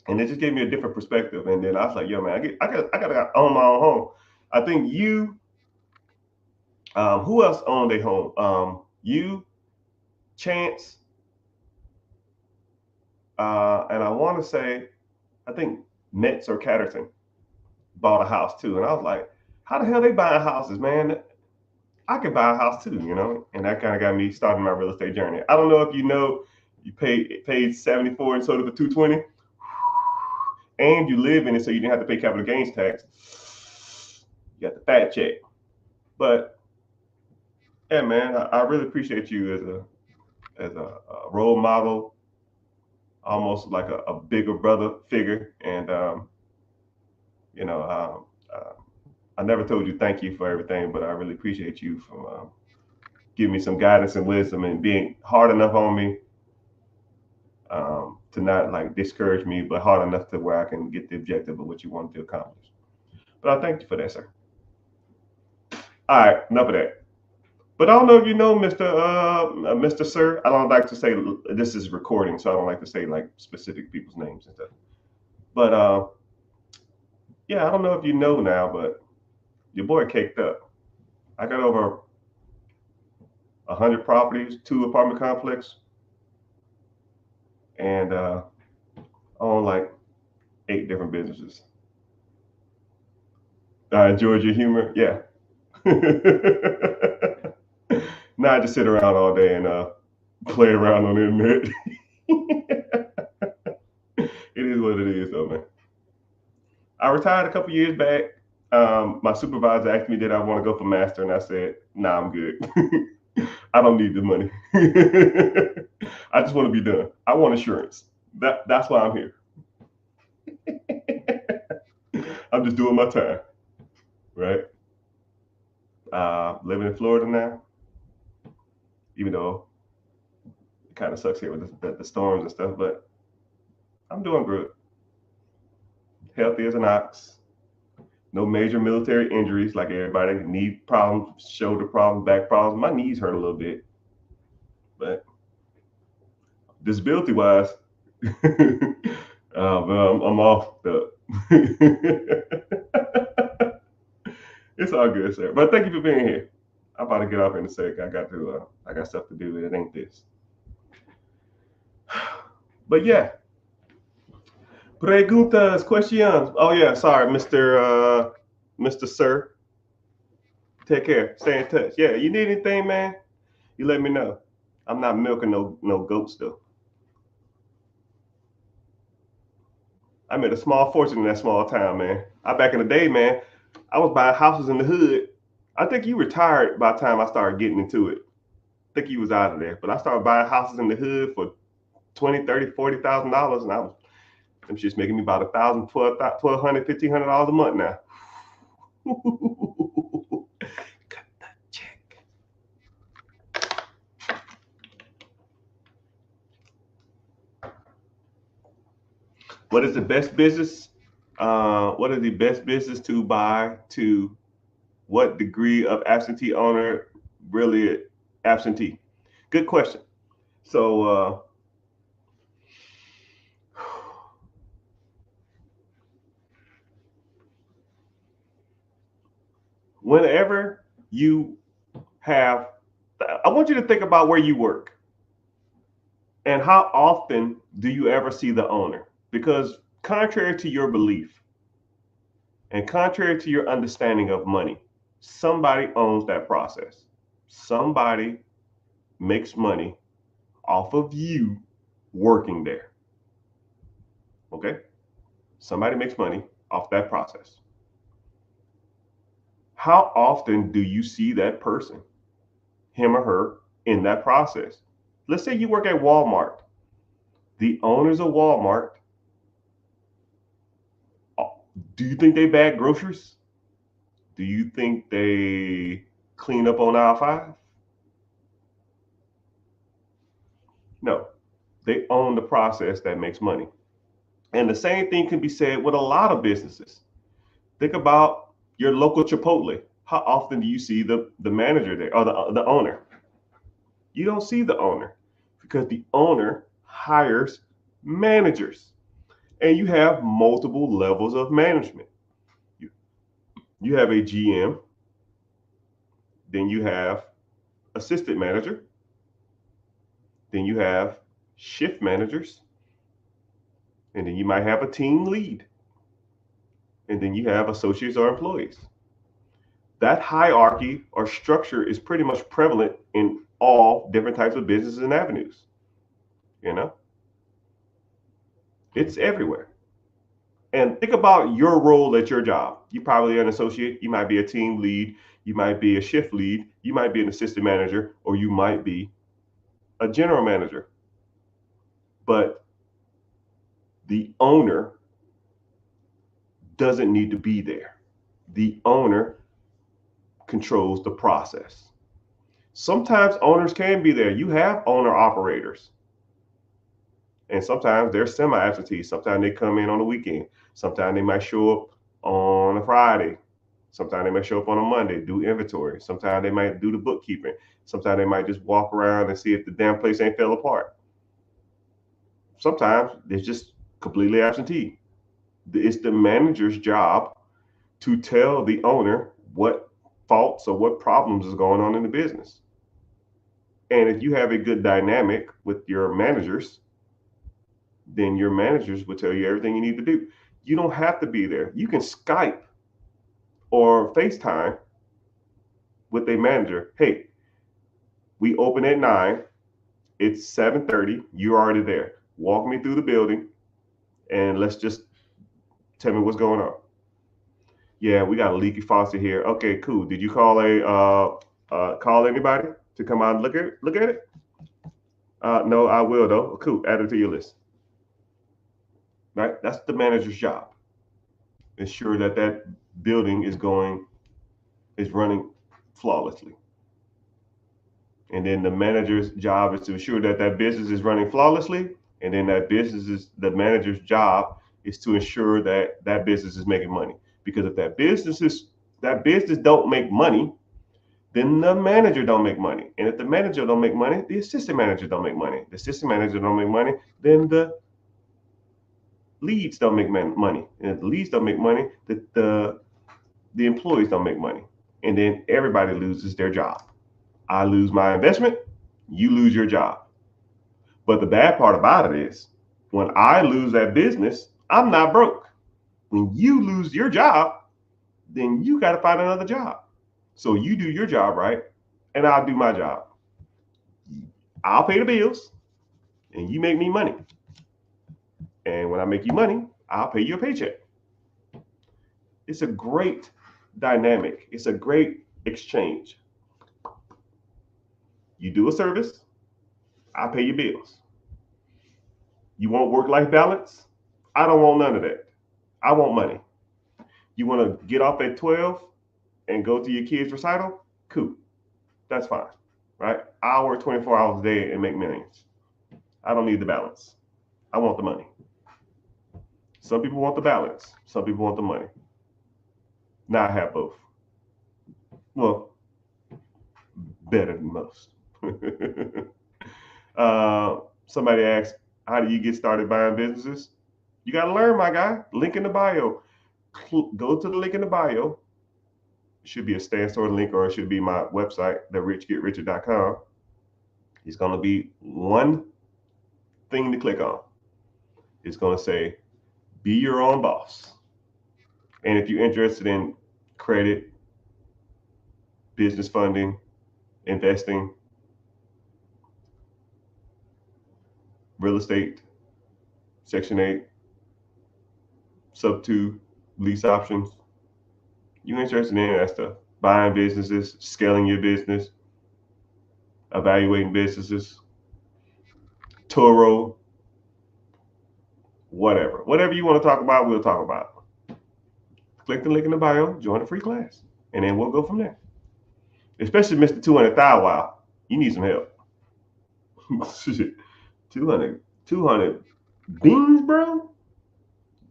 And it just gave me a different perspective. And then I was like, "Yo, man, I gotta own my own home." I think who else owned a home? You, Chance, and I want to say, I think Metz or Catterton bought a house too. And I was like, "How the hell they buying houses, man? I could buy a house too." And that kind of got me starting my real estate journey. I don't know if you paid 74 and sold it for 220, and you live in it, so you didn't have to pay capital gains tax. You got the fat check. But yeah, man, I really appreciate you as a role model, almost like a bigger brother figure. And you know, I never told you thank you for everything, but I really appreciate you for giving me some guidance and wisdom and being hard enough on me to not like discourage me, but hard enough to where I can get the objective of what you want to accomplish. But I thank you for that, sir. All right, enough of that. But I don't know if you know, Mr. Sir. I don't like to say this is recording, so I don't like to say like specific people's names and stuff. But yeah, I don't know if you know now, but your boy caked up. I got over 100 properties, 2 apartment complexes, and own like 8 different businesses. I enjoyed your humor, yeah. Now I just sit around all day and play around on the internet. It is what it is, though, man. I retired a couple years back. My supervisor asked me did I want to go for master, and I said, "Nah, I'm good. I don't need the money. I just want to be done. I want assurance. That's why I'm here. I'm just doing my time, right? Living in Florida now, even though it kind of sucks here with the storms and stuff, but I'm doing good. Healthy as an ox. No major military injuries like everybody. Knee problems, shoulder problems, back problems. My knees hurt a little bit, but disability wise, well, I'm off the. It's all good, sir. But thank you for being here. I'm about to get off in a sec. I got stuff to do. It ain't this. But yeah, preguntas, questions. Oh yeah, sorry, Mr. Sir. Take care. Stay in touch. Yeah, you need anything, man? You let me know. I'm not milking no goats though. I made a small fortune in that small town, man. I back in the day, man, I was buying houses in the hood. I think you retired by the time I started getting into it. I think you was out of there. But I started buying houses in the hood for 20, 30, $40,000, and I was them shit's making me about $1,000, $1,200, $1,500 a month now. Cut that check. What is the best business? What is the best business to buy? To what degree of absentee owner really absentee? Good question. So whenever you have, I want you to think about where you work and how often do you ever see the owner? Because contrary to your belief and contrary to your understanding of money, somebody owns that process. Somebody makes money off of you working there. Okay? Somebody makes money off that process. How often do you see that person, him or her, in that process? Let's say you work at Walmart. The owners of Walmart, do you think they bag groceries? Do you think they clean up on aisle 5? No, they own the process that makes money. And the same thing can be said with a lot of businesses. Think about your local Chipotle. How often do you see the manager there or the owner? You don't see the owner because the owner hires managers, and you have multiple levels of management. You have a GM, then you have assistant manager, then you have shift managers, and then you might have a team lead, and then you have associates or employees. That hierarchy or structure is pretty much prevalent in all different types of businesses and avenues. You know, it's everywhere. And think about your role at your job. You probably are an associate, you might be a team lead, you might be a shift lead, you might be an assistant manager, or you might be a general manager. But the owner doesn't need to be there. The owner controls the process. Sometimes owners can be there. You have owner operators. And sometimes they're semi-absentee. Sometimes they come in on the weekend. Sometimes they might show up on a Friday. Sometimes they might show up on a Monday, do inventory. Sometimes they might do the bookkeeping. Sometimes they might just walk around and see if the damn place ain't fell apart. Sometimes they're just completely absentee. It's the manager's job to tell the owner what faults or what problems is going on in the business. And if you have a good dynamic with your managers, then your managers will tell you everything you need to do. You don't have to be there. You can Skype or FaceTime with a manager. Hey, we open at 9. It's 7:30. You're already there. Walk me through the building and let's just tell me what's going on. Yeah, we got a leaky faucet here. Okay, cool. Did you call anybody to come out and look at it? No, I will though. Cool. Add it to your list. Right? That's the manager's job. Ensure that that building is running flawlessly. And then the manager's job is to ensure that that business is running flawlessly. And then the manager's job is to ensure that that business is making money. Because if that business don't make money, then the manager don't make money. And if the manager don't make money, the assistant manager don't make money. The assistant manager don't make money, then the leads don't make money. And if the leads don't make money, the employees don't make money. And then everybody loses their job. I lose my investment, you lose your job. But the bad part about it is when I lose that business, I'm not broke. When you lose your job, then you got to find another job. So you do your job right, and I'll do my job. I'll pay the bills, and you make me money. And when I make you money, I'll pay you a paycheck. It's a great dynamic. It's a great exchange. You do a service, I pay your bills. You want work-life balance? I don't want none of that. I want money. You want to get off at 12 and go to your kid's recital? Cool. That's fine. Right? I'll work 24 hours a day and make millions. I don't need the balance. I want the money. Some people want the balance. Some people want the money. Now I have both. Well, better than most. Somebody asked, how do you get started buying businesses? You got to learn, my guy. Link in the bio. Go to the link in the bio. It should be a Stan Store link, or it should be my website, therrichgetrichard.com. It's going to be one thing to click on. It's going to say, be your own boss. And if you're interested in credit, business funding, investing, real estate, Section 8, Sub 2, lease options, you're interested in that stuff. Buying businesses, scaling your business, evaluating businesses, Toro, whatever you want to talk about, we'll talk about. Click the link in the bio, join a free class, and then we'll go from there. Especially Mr. 200 Thou Wow, you need some help. 200 beans, bro?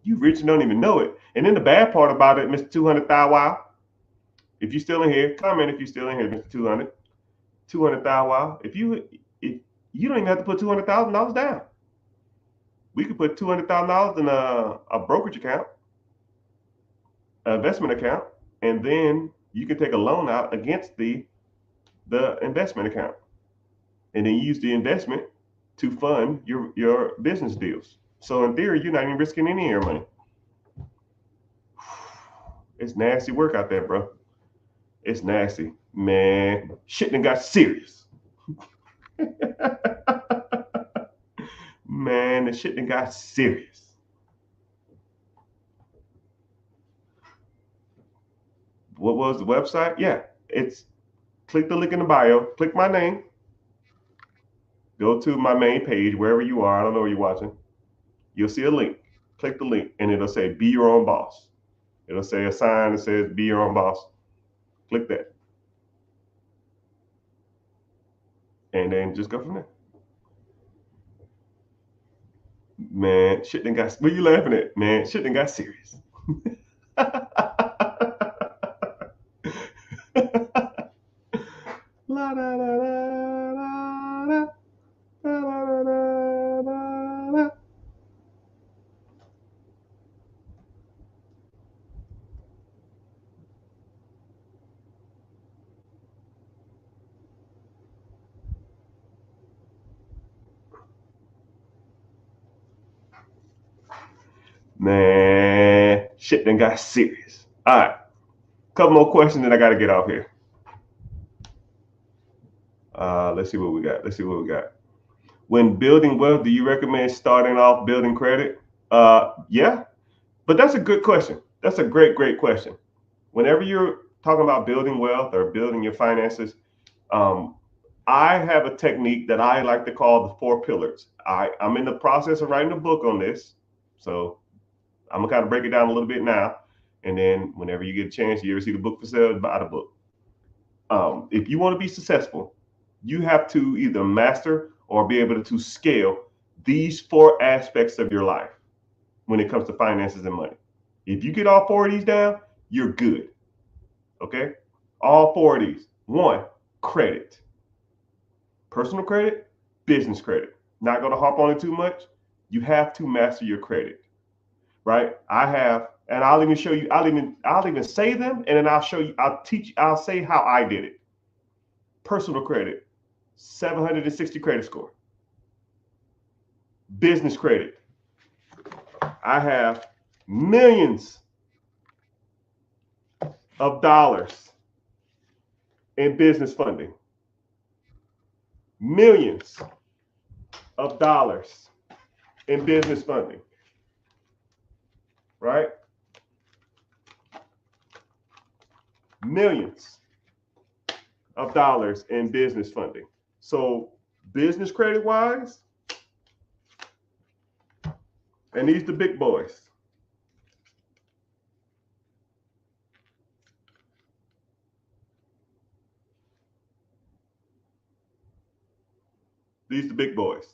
You rich and don't even know it. And then the bad part about it, Mr. 200 Thou Wow, if you're still in here, comment if you're still in here, Mr. 200 Thou Wow. If you don't even have to put $200,000 down. We could put $200,000 in a brokerage account, an investment account, and then you can take a loan out against the investment account, and then use the investment to fund your business deals. So in theory, you're not even risking any of your money. It's nasty work out there, bro. It's nasty, man. Shit done got serious. Man, the shit done got serious. What was the website? Yeah, it's click the link in the bio, click my name, go to my main page, wherever you are. I don't know where you're watching. You'll see a link. Click the link, and it'll say be your own boss. It'll say a sign that says be your own boss. Click that. And then just go from there. Man, shit done got. What you laughing at, man? Shit done got serious. La, da, da, da, da, da. Man, shit done got serious. All right, couple more questions, and I got to get off here. Let's see what we got. Let's see what we got. When building wealth, do you recommend starting off building credit? Yeah, but that's a good question. That's a great question. Whenever you're talking about building wealth or building your finances, um, I have a technique that I like to call the 4 pillars. I'm in the process of writing a book on this, so I'm gonna kind of break it down a little bit now, and then whenever you get a chance, you ever see the book for sale, buy the book. If you want to be successful, you have to either master or be able to scale these 4 aspects of your life when it comes to finances and money. If you get all 4 of these down, you're good. Okay? All 4 of these. 1, credit. Personal credit, business credit. Not going to harp on it too much. You have to master your credit. Right? I have, and I'll even show you, I'll even say them, and then I'll show you, I'll say how I did it. Personal credit, 760 credit score. Business credit, I have millions of dollars in business funding. Millions of dollars in business funding. Right? Millions of dollars in business funding. So business credit wise, and these the big boys. These the big boys.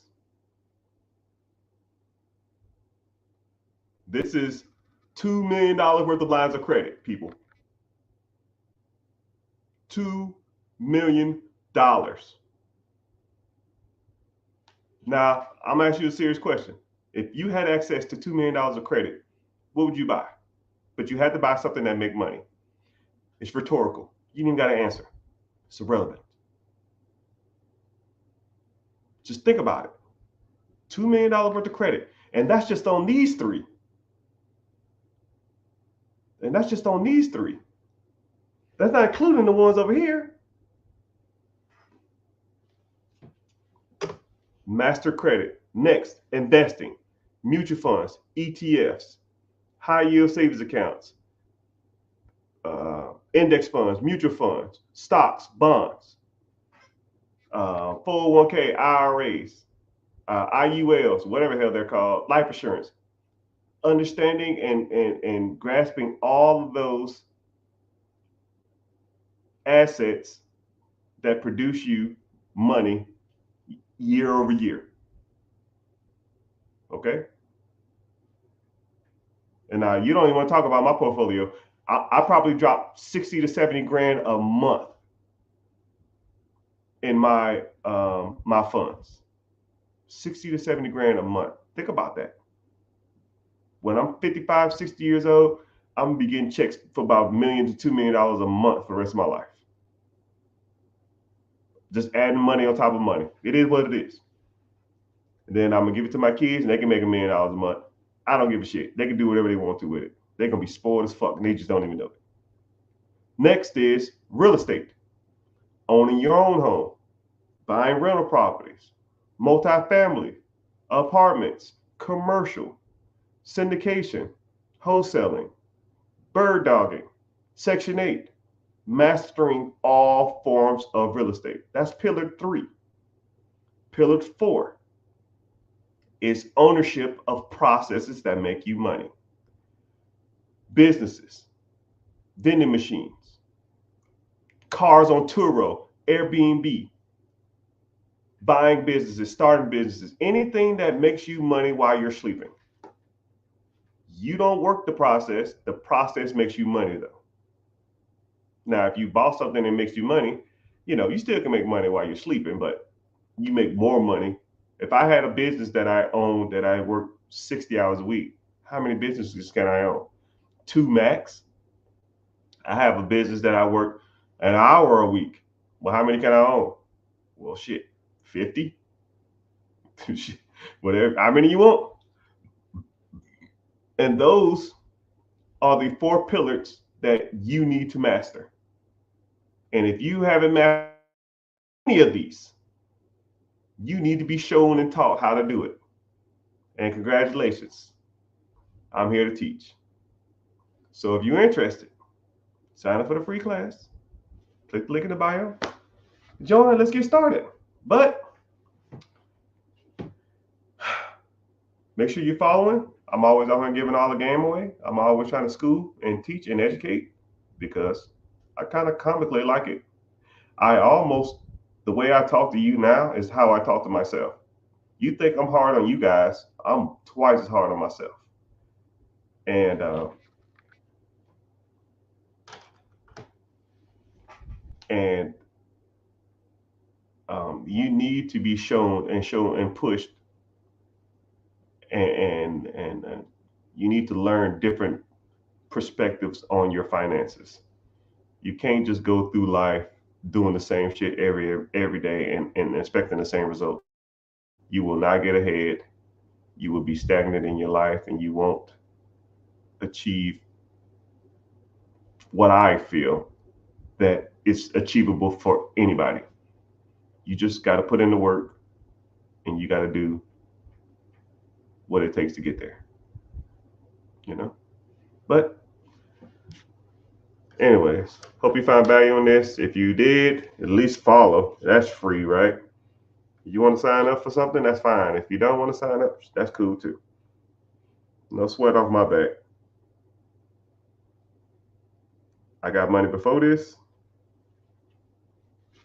This is $2 million worth of lines of credit, people. $2 million. Now, I'm asking you a serious question. If you had access to $2 million of credit, what would you buy? But you had to buy something that make money. It's rhetorical. You didn't even got to answer. It's irrelevant. Just think about it. $2 million worth of credit. And that's just on these 3. And that's just on these 3. That's not including the ones over here. Master credit. Next, investing, mutual funds, ETFs, high yield savings accounts, index funds, mutual funds, stocks, bonds, 401k, IRAs, IULs, whatever the hell they're called, life insurance. Understanding and grasping all of those assets that produce you money year over year. Okay? And now you don't even want to talk about my portfolio. I probably drop 60 to 70 grand a month in my my funds. 60 to 70 grand a month. Think about that. When I'm 55, 60 years old, I'm gonna be getting checks for about $1 million to $2 million a month for the rest of my life. Just adding money on top of money. It is what it is. And then I'm gonna give it to my kids, and they can make $1 million a month. I don't give a shit. They can do whatever they want to with it. They're gonna be spoiled as fuck, and they just don't even know it. Next is real estate. Owning your own home, buying rental properties, multifamily, apartments, commercial, syndication, wholesaling, bird dogging, Section 8, mastering all forms of real estate. That's pillar 3. Pillar 4 is ownership of processes that make you money. Businesses, vending machines, cars on Turo, Airbnb, buying businesses, starting businesses, anything that makes you money while you're sleeping. You don't work the process makes you money though. Now, if you bought something that makes you money, you still can make money while you're sleeping, but you make more money. If I had a business that I own that I work 60 hours a week, how many businesses can I own? Two max. I have a business that I work an hour a week. Well, how many can I own? Well, shit, 50. Whatever, how many you want? And those are the four pillars that you need to master. And if you haven't mastered any of these, you need to be shown and taught how to do it. And congratulations, I'm here to teach. So if you're interested, sign up for the free class. Click the link in the bio. Join, let's get started. But make sure you're following. I'm always out here giving all the game away. I'm always trying to school and teach and educate because I kind of comically like it. The way I talk to you now is how I talk to myself. You think I'm hard on you guys, I'm twice as hard on myself. And and you need to be shown and pushed, and you need to learn different perspectives on your finances. You can't just go through life doing the same shit every day and expecting the same result. You will not get ahead. You will be stagnant in your life, and you won't achieve what I feel that is achievable for anybody. You just got to put in the work, and you got to do what it takes to get there. You know. But anyways, hope you found value in this. If you did, at least follow. That's free, right? You want to sign up for something, that's fine. If you don't want to sign up, that's cool too. No sweat off my back. I got money before this.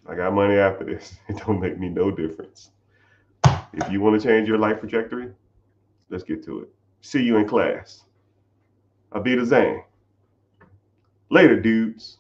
I got money after this. It don't make me no difference. If you want to change your life trajectory, let's get to it. See you in class. I'll be the Zane. Later, dudes.